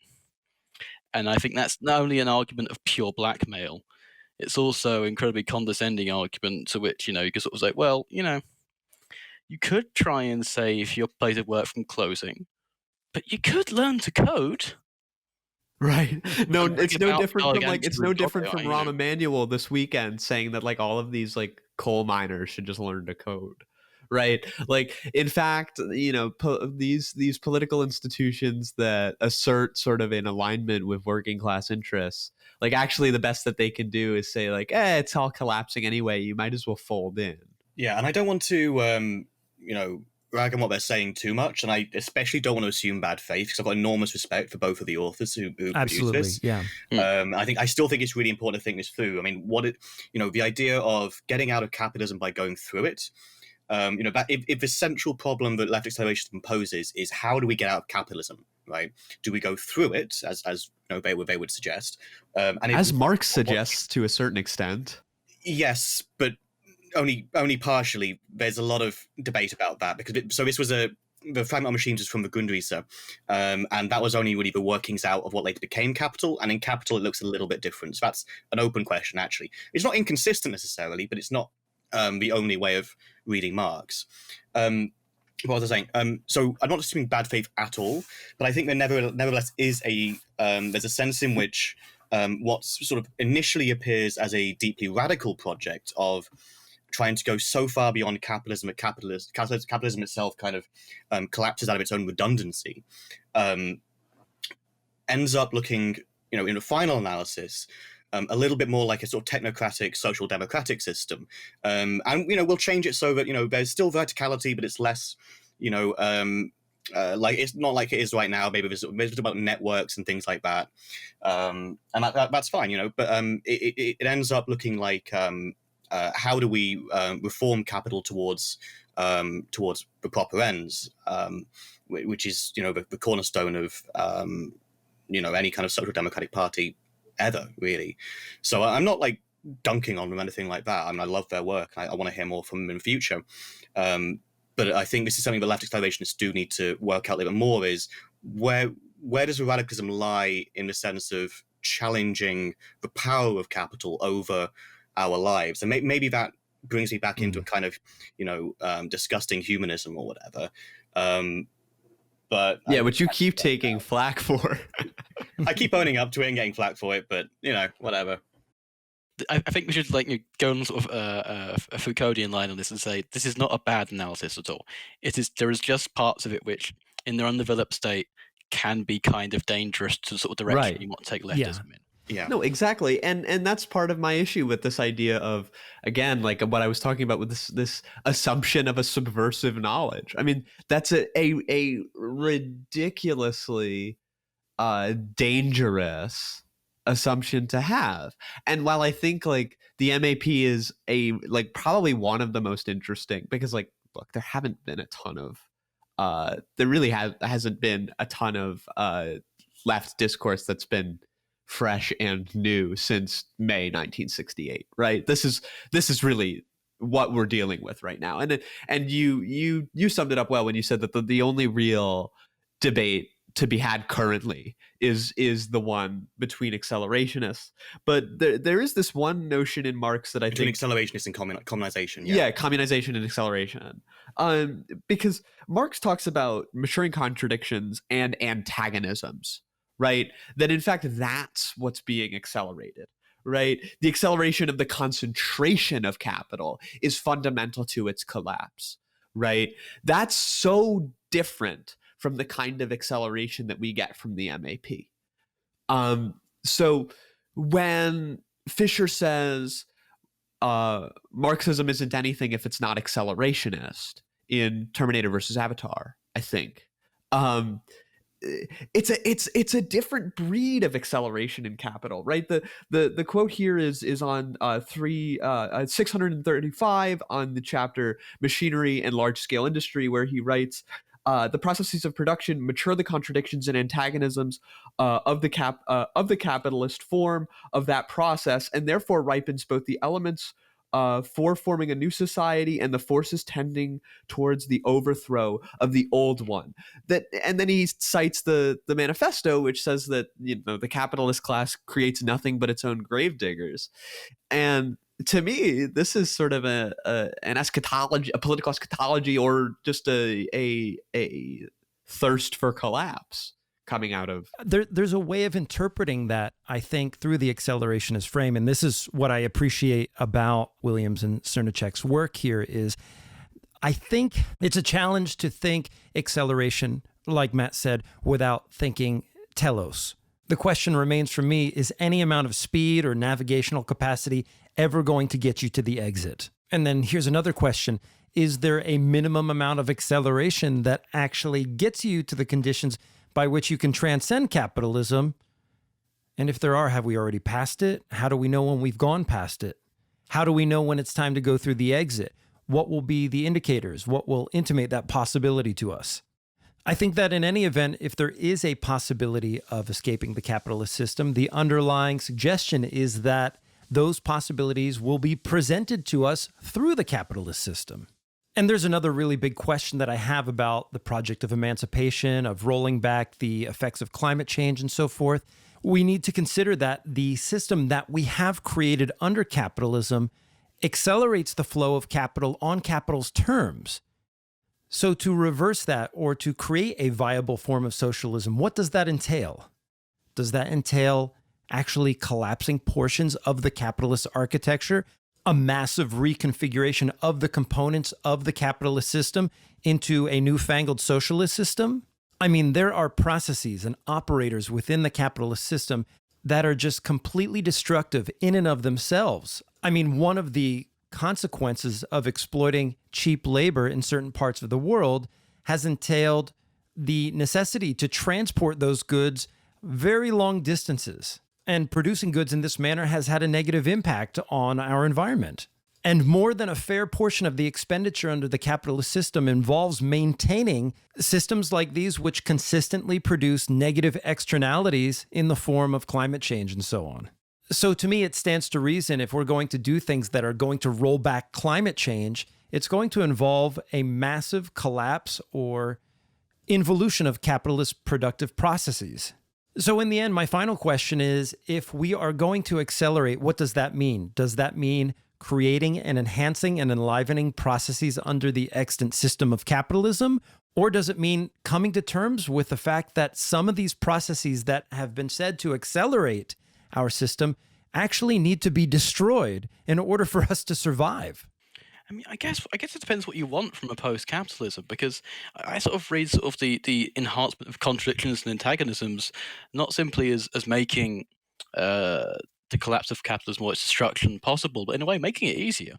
And I think that's not only an argument of pure blackmail, it's also an incredibly condescending argument to which you can sort of say, well, you could try and save your place of work from closing, but you could learn to code. Right. No, it's no different from Rahm Emanuel this weekend saying that all of these coal miners should just learn to code. Right. In fact, these political institutions that assert sort of an alignment with working class interests, actually the best that they can do is say it's all collapsing anyway. You might as well fold in. Yeah. And I don't want to, rag on what they're saying too much, and I especially don't want to assume bad faith, because I've got enormous respect for both of the authors who produced this. Yeah. I still think it's really important to think this through. I mean, the idea of getting out of capitalism by going through it, That if the central problem that left accelerationism poses is how do we get out of capitalism, right? Do we go through it, as they would suggest, and as Marx suggests to a certain extent? Yes, but only partially. There's a lot of debate about that because this was the Fragment of Machines is from the Grundrisse, and that was only really the workings out of what later became Capital, and in Capital it looks a little bit different. So that's an open question, actually. It's not inconsistent necessarily, but it's not the only way of reading Marx. What was I saying? So I'm not assuming bad faith at all, but I think there nevertheless is there's a sense in which what sort of initially appears as a deeply radical project of trying to go so far beyond capitalism that capitalism itself kind of collapses out of its own redundancy, ends up looking, in a final analysis, a little bit more like a sort of technocratic social democratic system, and we'll change it so that there's still verticality, but it's less, like it's not like it is right now. Maybe there's about networks and things like that, and that's fine, But it ends up looking like how do we reform capital towards the proper ends, which is the cornerstone of any kind of social democratic party ever, really. So I'm not like dunking on them or anything like that. I mean, I love their work. I want to hear more from them in the future. But I think this is something that left accelerationists do need to work out a little bit more, is where does the radicalism lie in the sense of challenging the power of capital over our lives? And maybe that brings me back into a kind of, disgusting humanism or whatever. But yeah, which you keep taking flack for. I keep owning up to it and getting flack for it, but whatever. I think we should go on sort of a Foucauldian line on this and say this is not a bad analysis at all. There is just parts of it which, in their undeveloped state, can be kind of dangerous to the sort of direction you want to take leftism in. Yeah. No, exactly. And that's part of my issue with this idea of, again, like what I was talking about with this assumption of a subversive knowledge. I mean, that's a ridiculously dangerous assumption to have. And while I think like the MAP is probably one of the most interesting, because look, there haven't been a ton of there really hasn't been a ton of left discourse that's been fresh and new since May 1968, right? This is really what we're dealing with right now. And you summed it up well when you said that the only real debate to be had currently is the one between accelerationists. But there is this one notion in Marx that I between think accelerationist and communization. Yeah, communization and acceleration. Because Marx talks about maturing contradictions and antagonisms, right? That in fact, that's what's being accelerated, right? The acceleration of the concentration of capital is fundamental to its collapse, right? That's so different from the kind of acceleration that we get from the MAP. So when Fisher says Marxism isn't anything if it's not accelerationist in Terminator versus Avatar, I think it's a different breed of acceleration in capital, right? The quote here is on 635 on the chapter Machinery and Large Scale Industry, where he writes, the processes of production mature the contradictions and antagonisms of the capitalist form of that process, and therefore ripens both the elements for forming a new society and the forces tending towards the overthrow of the old one. And then he cites the Manifesto, which says that the capitalist class creates nothing but its own gravediggers. And to me, this is sort of an eschatology, a political eschatology, or just a thirst for collapse coming out of. There's a way of interpreting that, I think, through the accelerationist frame, and this is what I appreciate about Williams and Srnicek's work here, is I think it's a challenge to think acceleration, like Matt said, without thinking telos. The question remains for me, is any amount of speed or navigational capacity ever going to get you to the exit? And then here's another question. Is there a minimum amount of acceleration that actually gets you to the conditions by which you can transcend capitalism? And if there are, have we already passed it? How do we know when we've gone past it? How do we know when it's time to go through the exit? What will be the indicators? What will intimate that possibility to us? I think that in any event, if there is a possibility of escaping the capitalist system, the underlying suggestion is that those possibilities will be presented to us through the capitalist system. And there's another really big question that I have about the project of emancipation, of rolling back the effects of climate change and so forth. We need to consider that the system that we have created under capitalism accelerates the flow of capital on capital's terms. So to reverse that, or to create a viable form of socialism, what does that entail? Does that entail actually collapsing portions of the capitalist architecture, a massive reconfiguration of the components of the capitalist system into a newfangled socialist system? I mean, there are processes and operators within the capitalist system that are just completely destructive in and of themselves. I mean, one of the consequences of exploiting cheap labor in certain parts of the world has entailed the necessity to transport those goods very long distances. And producing goods in this manner has had a negative impact on our environment. And more than a fair portion of the expenditure under the capitalist system involves maintaining systems like these, which consistently produce negative externalities in the form of climate change and so on. So to me, it stands to reason if we're going to do things that are going to roll back climate change, it's going to involve a massive collapse or involution of capitalist productive processes. So in the end, my final question is, if we are going to accelerate, what does that mean? Does that mean creating and enhancing and enlivening processes under the extant system of capitalism? Or does it mean coming to terms with the fact that some of these processes that have been said to accelerate our system actually need to be destroyed in order for us to survive? I mean, I guess it depends what you want from a post-capitalism, because I sort of read sort of the enhancement of contradictions and antagonisms not simply as making the collapse of capitalism or its destruction possible, but in a way making it easier,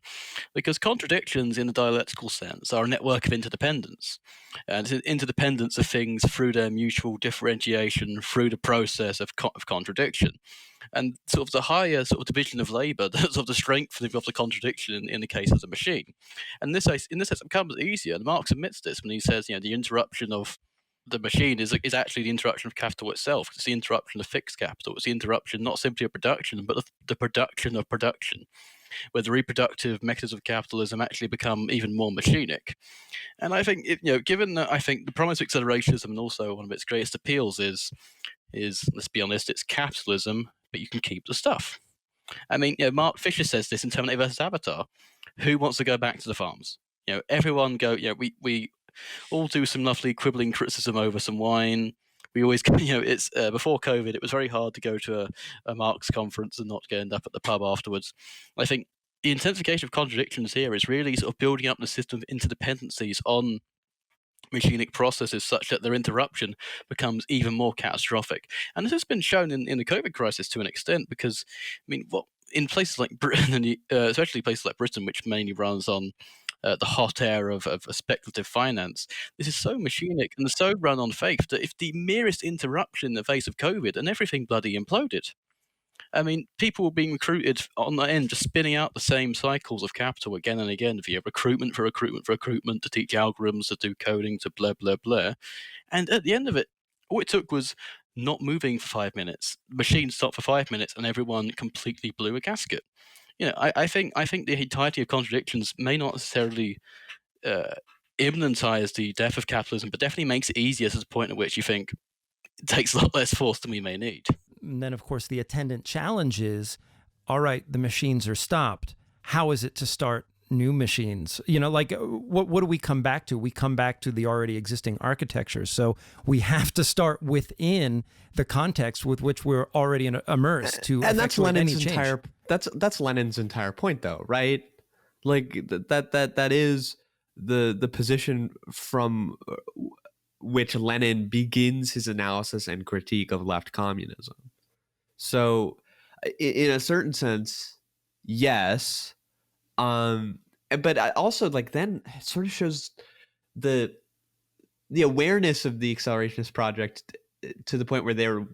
because contradictions in the dialectical sense are a network of interdependence, and interdependence of things through their mutual differentiation through the process of contradiction. And sort of the higher sort of division of labor, sort of the strengthening of the contradiction in the case of the machine. And in this sense, it becomes easier. And Marx admits this when he says, the interruption of the machine is actually the interruption of capital itself. It's the interruption of fixed capital. It's the interruption not simply of production, but of the production of production, where the reproductive mechanisms of capitalism actually become even more machinic. And I think, given that, I think the promise of accelerationism and also one of its greatest appeals is let's be honest, it's capitalism, but you can keep the stuff. I mean, Mark Fisher says this in Terminator versus Avatar. Who wants to go back to the farms? Everyone go. We all do some lovely quibbling criticism over some wine. We always, it's before COVID, it was very hard to go to a Marx conference and not end up at the pub afterwards. I think the intensification of contradictions here is really sort of building up the system of interdependencies on machinic processes such that their interruption becomes even more catastrophic. And this has been shown in the COVID crisis to an extent, because, in places like Britain, and especially places like Britain, which mainly runs on the hot air of speculative finance, this is so machinic and so run on faith that if the merest interruption in the face of COVID, and everything bloody imploded. I mean, people were being recruited on the end, just spinning out the same cycles of capital again and again via recruitment for recruitment for recruitment, to teach algorithms, to do coding, to blah, blah, blah. And at the end of it, all it took was not moving for 5 minutes. The machine stopped for 5 minutes and everyone completely blew a gasket. I think the entirety of contradictions may not necessarily immanentize the death of capitalism, but definitely makes it easier to the point at which you think it takes a lot less force than we may need. And then, of course, the attendant challenge is, all right, the machines are stopped. How is it to start new machines? What do we come back to? We come back to the already existing architecture. So we have to start within the context with which we're already immersed to and that's Lenin's any change. entire that's Lenin's entire point, though, right? Like that is the position from which Lenin begins his analysis and critique of left communism. So, in a certain sense, yes, but I also then it sort of shows the awareness of the accelerationist project to the point where they're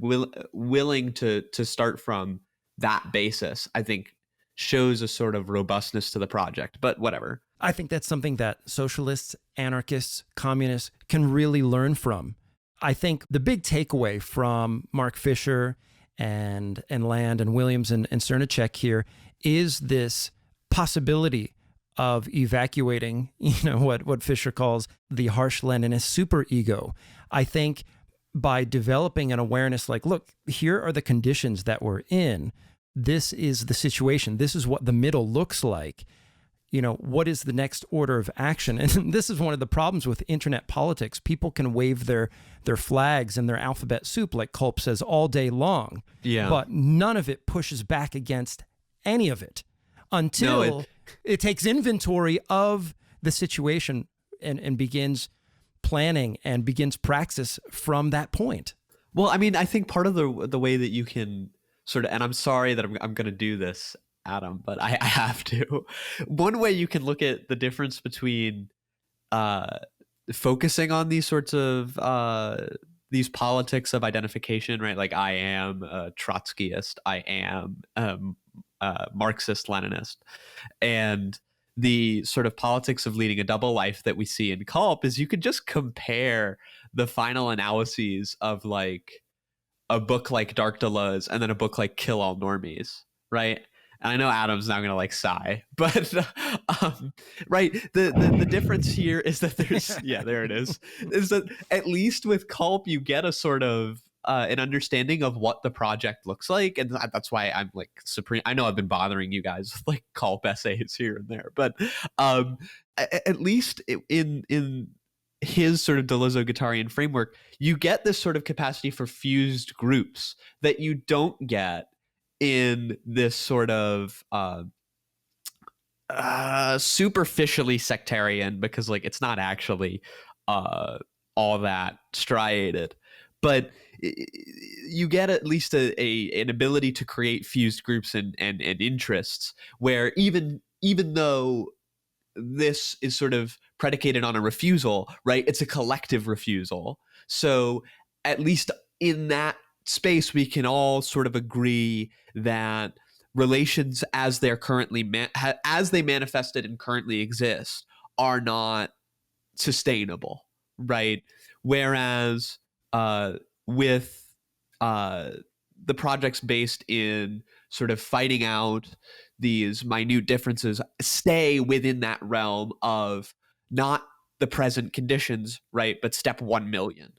willing to start from that basis. I think shows a sort of robustness to the project. But whatever. I think that's something that socialists, anarchists, communists can really learn from. I think the big takeaway from Mark Fisher and Land and Williams and Srnicek here is this possibility of evacuating, what Fisher calls the harsh Leninist superego. I think by developing an awareness like, look, here are the conditions that we're in. This is the situation. This is what the middle looks like. What is the next order of action? And this is one of the problems with internet politics. People can wave their flags and their alphabet soup, like Culp says, all day long. Yeah. But none of it pushes back against any of it until it takes inventory of the situation and begins planning and begins praxis from that point. Well, I mean, I think part of the way that you can sort of, and I'm sorry that I'm going to do this, Adam, but I have to. One way you can look at the difference between focusing on these sorts of these politics of identification, right? Like I am a Trotskyist, I am Marxist Leninist, and the sort of politics of leading a double life that we see in Culp is you could just compare the final analyses of like a book like Dark Deleuze and then a book like Kill All Normies, right? And I know Adam's not going to like sigh, but right. The difference here is that there's, yeah, there it is that at least with Culp, you get a sort of an understanding of what the project looks like. And that's why I'm like supreme. I know I've been bothering you guys with like Culp essays here and there, but at least in his sort of Deleuze-Guattarian framework, you get this sort of capacity for fused groups that you don't get in this sort of superficially sectarian, because like it's not actually all that striated, but you get at least an ability to create fused groups and interests where even though this is sort of predicated on a refusal, right? It's a collective refusal. So at least in that space, we can all sort of agree that relations as they're currently as they manifested and currently exist are not sustainable, right? Whereas with the projects based in sort of fighting out these minute differences, stay within that realm of not the present conditions, right? But step 1 million.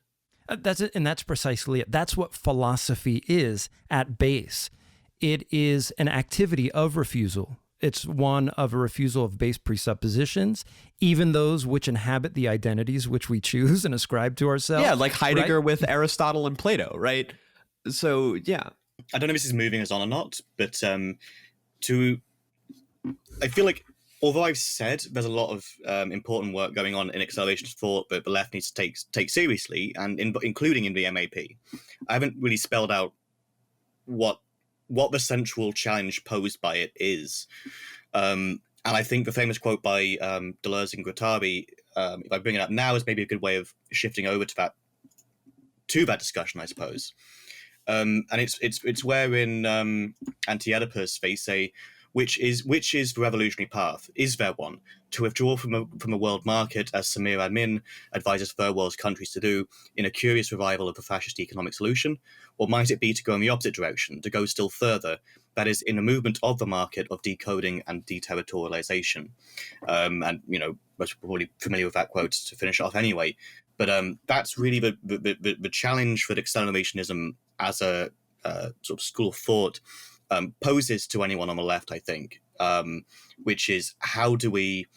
That's it, and that's precisely it. That's what philosophy is at base. It is an activity of refusal. It's one of a refusal of base presuppositions, even those which inhabit the identities which we choose and ascribe to ourselves. Yeah, like Heidegger right? with Aristotle and Plato, right? So, yeah. I don't know if this is moving us on or not, but I feel like although I've said there's a lot of important work going on in accelerationist thought that the left needs to take seriously, and including in the MAP, I haven't really spelled out what the central challenge posed by it is. And I think the famous quote by Deleuze and Guattari, if I bring it up now, is maybe a good way of shifting over to that discussion, I suppose. And it's where in Anti-Oedipus they say, which is the revolutionary path? Is there one? To withdraw from a world market, as Samir Admin advises third world countries to do, in a curious revival of the fascist economic solution? Or might it be to go in the opposite direction, to go still further, that is, in a movement of the market of decoding and deterritorialization? And, most probably familiar with that quote to finish off anyway. But that's really the challenge that accelerationism as a sort of school of thought poses to anyone on the left, I think, which is how do we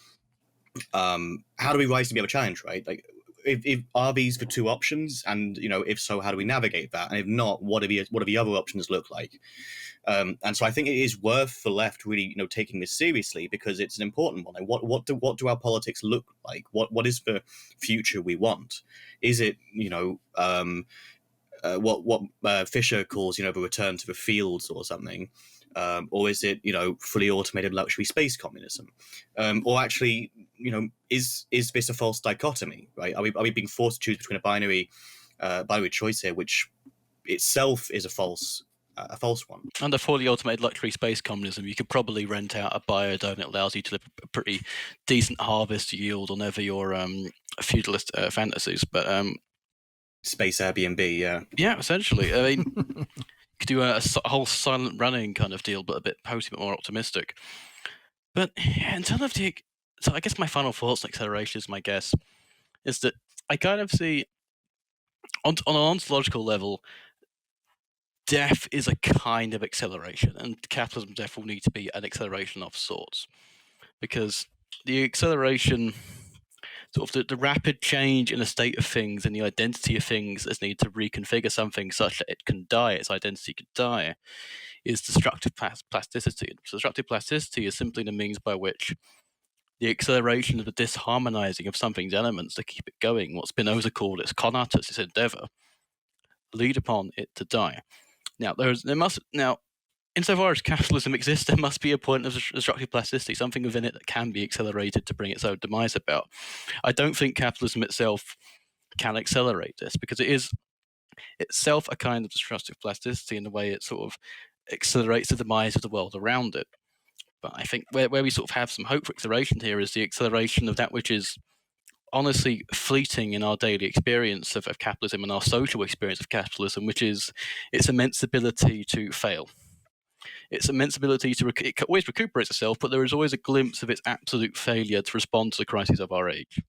rise to the other challenge, right? Like, if are these the two options, and if so, how do we navigate that? And if not, what do the other options look like? And so I think it is worth the left really taking this seriously, because it's an important one. Like, what do our politics look like? What is the future we want? Is it what Fisher calls, the return to the fields or something, or is it, fully automated luxury space communism, or actually, is this a false dichotomy? Right? Are we being forced to choose between a binary choice here, which itself is a false a false one. Under fully automated luxury space communism, you could probably rent out a biodome that allows you to live a pretty decent harvest yield on ever your feudalist fantasies. But Space Airbnb, yeah. yeah, essentially. I mean, you could do a whole silent running kind of deal, but a bit more optimistic. But yeah, in terms of so I guess my final thoughts on accelerationism, I guess, is that I kind of see on an ontological level, death is a kind of acceleration, and capitalism death will need to be an acceleration of sorts, because the acceleration, sort of the rapid change in the state of things and the identity of things as need to reconfigure something such that it can die, its identity could die, is destructive plasticity. So destructive plasticity is simply the means by which the acceleration of the disharmonizing of something's elements to keep it going, what Spinoza called its conatus, its endeavor, lead upon it to die. Now, insofar as capitalism exists, there must be a point of destructive plasticity, something within it that can be accelerated to bring its own demise about. I don't think capitalism itself can accelerate this, because it is itself a kind of destructive plasticity in the way it sort of accelerates the demise of the world around it. But I think where we sort of have some hope for acceleration here is the acceleration of that which is honestly fleeting in our daily experience of capitalism and our social experience of capitalism, which is its immense ability to fail. Its immense ability to it always recuperates itself, but there is always a glimpse of its absolute failure to respond to the crises of our age.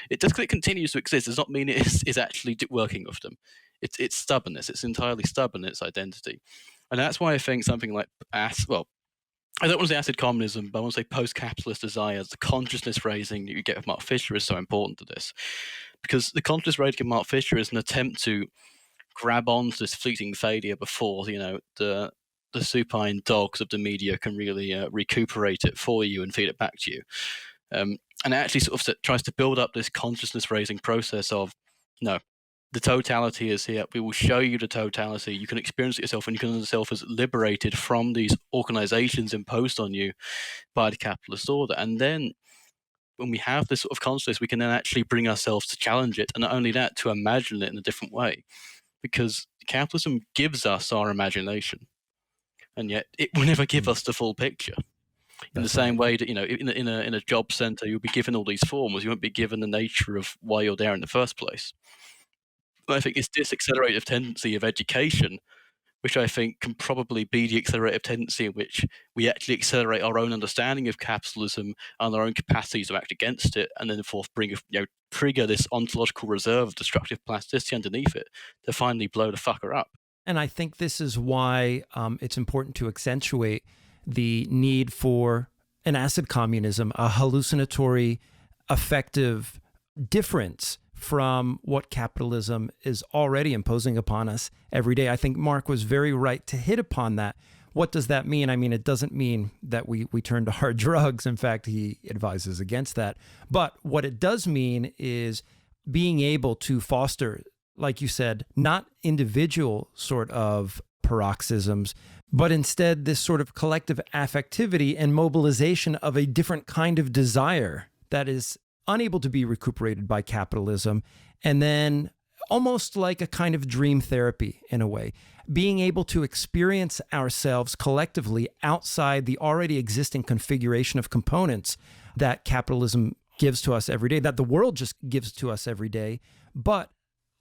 It just because it continues to exist does not mean it is actually working with them. It's stubbornness. It's entirely stubborn in its identity. And that's why I think something like I don't want to say acid communism, but I want to say post-capitalist desires, the consciousness raising that you get with Mark Fisher is so important to this. Because the consciousness raising of Mark Fisher is an attempt to grab onto this fleeting failure before, the supine dogs of the media can really recuperate it for you and feed it back to you. And it actually sort of tries to build up this consciousness raising process of, no, the totality is here. We will show you the totality. You can experience it yourself, and you can understand yourself as liberated from these organizations imposed on you by the capitalist order. And then when we have this sort of consciousness, we can then actually bring ourselves to challenge it. And not only that, to imagine it in a different way. Because capitalism gives us our imagination. And yet it will never give us the full picture. In the same way that, in a job center, you'll be given all these forms. You won't be given the nature of why you're there in the first place. I think it's this accelerative tendency of education, which I think can probably be the accelerative tendency in which we actually accelerate our own understanding of capitalism and our own capacities to act against it, and then forth trigger this ontological reserve of destructive plasticity underneath it to finally blow the fucker up. And I think this is why it's important to accentuate the need for an acid communism, a hallucinatory, effective difference from what capitalism is already imposing upon us every day. I think Mark was very right to hit upon that. What does that mean? I mean, it doesn't mean that we turn to hard drugs. In fact, he advises against that. But what it does mean is being able to foster, like you said, not individual sort of paroxysms, but instead this sort of collective affectivity and mobilization of a different kind of desire that is unable to be recuperated by capitalism, and then almost like a kind of dream therapy in a way, being able to experience ourselves collectively outside the already existing configuration of components that capitalism gives to us every day, that the world just gives to us every day. But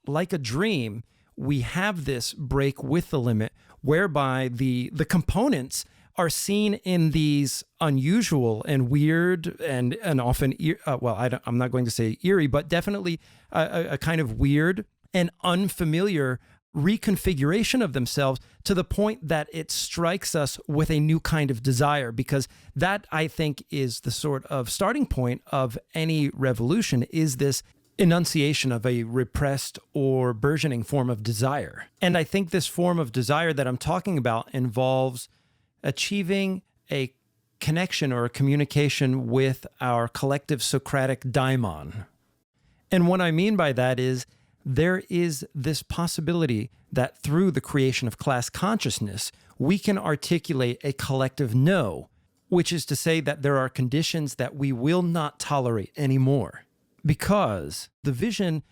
like a dream, we have this break with the limit whereby the components are seen in these unusual and weird and often, I'm not going to say eerie, but definitely a kind of weird and unfamiliar reconfiguration of themselves, to the point that it strikes us with a new kind of desire, because that, I think, is the sort of starting point of any revolution, is this enunciation of a repressed or burgeoning form of desire. And I think this form of desire that I'm talking about involves achieving a connection or a communication with our collective Socratic daimon. And what I mean by that is there is this possibility that through the creation of class consciousness, we can articulate a collective no, which is to say that there are conditions that we will not tolerate anymore. Because the vision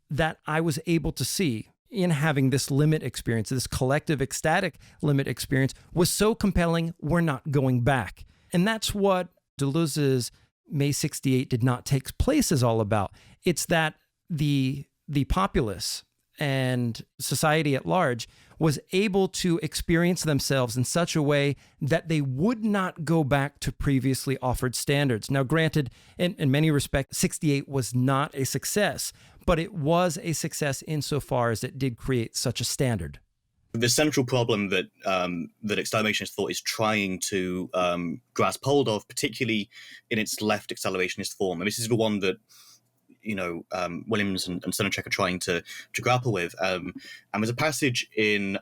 that I was able to see in having this limit experience, this collective ecstatic limit experience, was so compelling, we're not going back. And that's what Deleuze's May 68 did not take place is all about. It's that the populace and society at large was able to experience themselves in such a way that they would not go back to previously offered standards. Now, granted, in many respects, 68 was not a success, but it was a success insofar as it did create such a standard. The central problem that that accelerationist thought is trying to grasp hold of, particularly in its left accelerationist form, and this is the one that Williams and Srnicek are trying to grapple with. And there's a passage in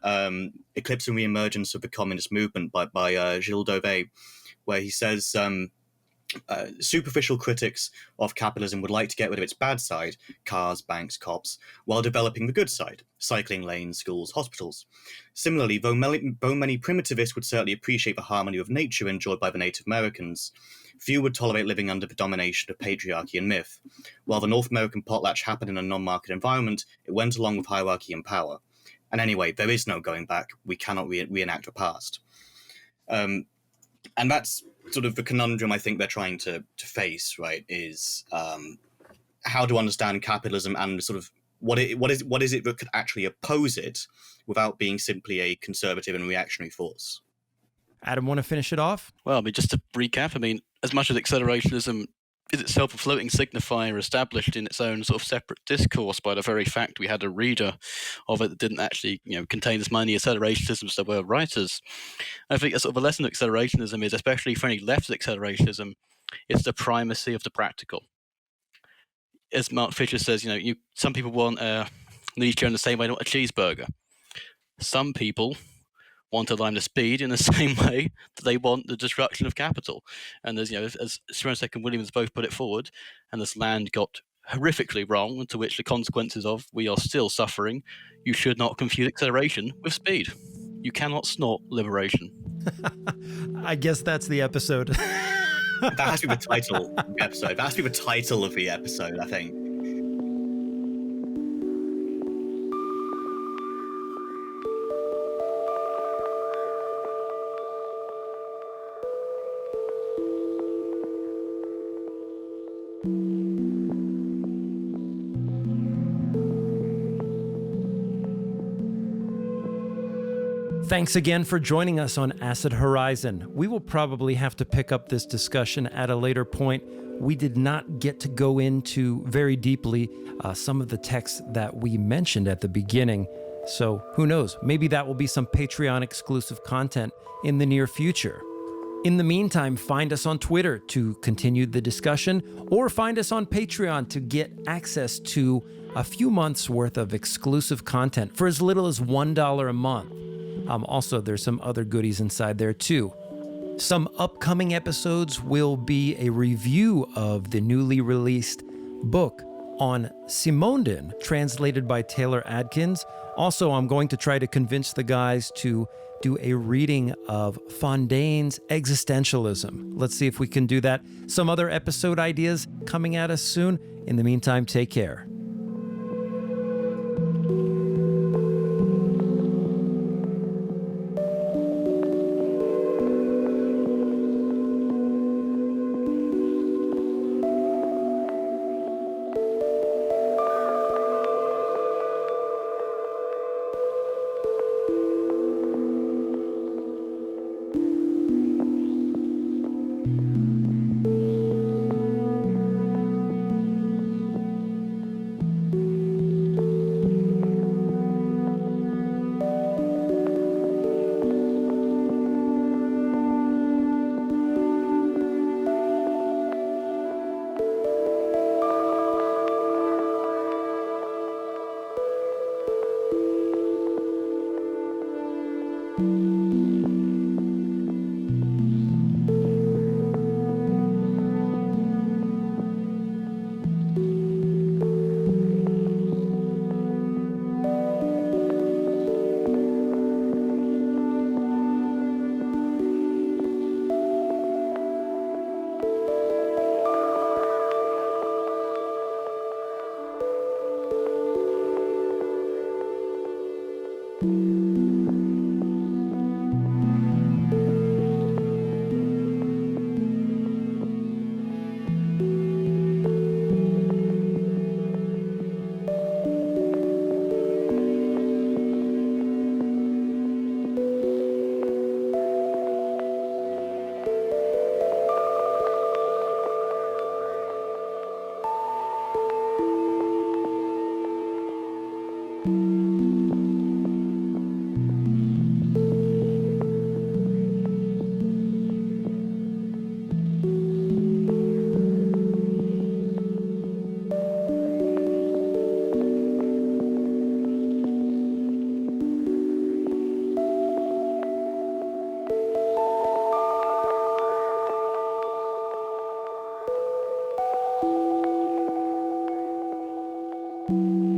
Eclipse and Reemergence of the Communist Movement by Gilles Dauvet, where he says, superficial critics of capitalism would like to get rid of its bad side, cars, banks, cops, while developing the good side, cycling lanes, schools, hospitals. Similarly, though many primitivists would certainly appreciate the harmony of nature enjoyed by the Native Americans, few would tolerate living under the domination of patriarchy and myth. While the North American potlatch happened in a non-market environment, it went along with hierarchy and power. And anyway, there is no going back. We cannot reenact the past. And that's sort of the conundrum I think they're trying to face, right, is how to understand capitalism and sort of what is it that could actually oppose it without being simply a conservative and reactionary force. Adam, want to finish it off? Well, I mean, just to recap, I mean, as much as accelerationism is itself a floating signifier established in its own sort of separate discourse by the very fact we had a reader of it that didn't actually, contain as many accelerationisms as there were writers. I think a sort of a lesson of accelerationism is, especially for any left accelerationism, it's the primacy of the practical. As Mark Fisher says, some people want Nietzsche in the same way they want a cheeseburger. Some people want to line the speed in the same way that they want the destruction of capital. And as Srnicek and Williams both put it forward, and this land got horrifically wrong, to which the consequences of we are still suffering, you should not confuse acceleration with speed. You cannot snort liberation. I guess that's the episode. That has to be the title of the episode. That has to be the title of the episode, I think. Thanks again for joining us on Acid Horizon. We will probably have to pick up this discussion at a later point. We did not get to go into very deeply some of the texts that we mentioned at the beginning. So who knows? Maybe that will be some Patreon exclusive content in the near future. In the meantime, find us on Twitter to continue the discussion, or find us on Patreon to get access to a few months worth of exclusive content for as little as $1 a month. Also, there's some other goodies inside there too. Some upcoming episodes will be a review of the newly released book on Simondon, translated by Taylor Adkins. Also, I'm going to try to convince the guys to do a reading of Fondane's Existentialism. Let's see if we can do that. Some other episode ideas coming at us soon. In the meantime, take care. you.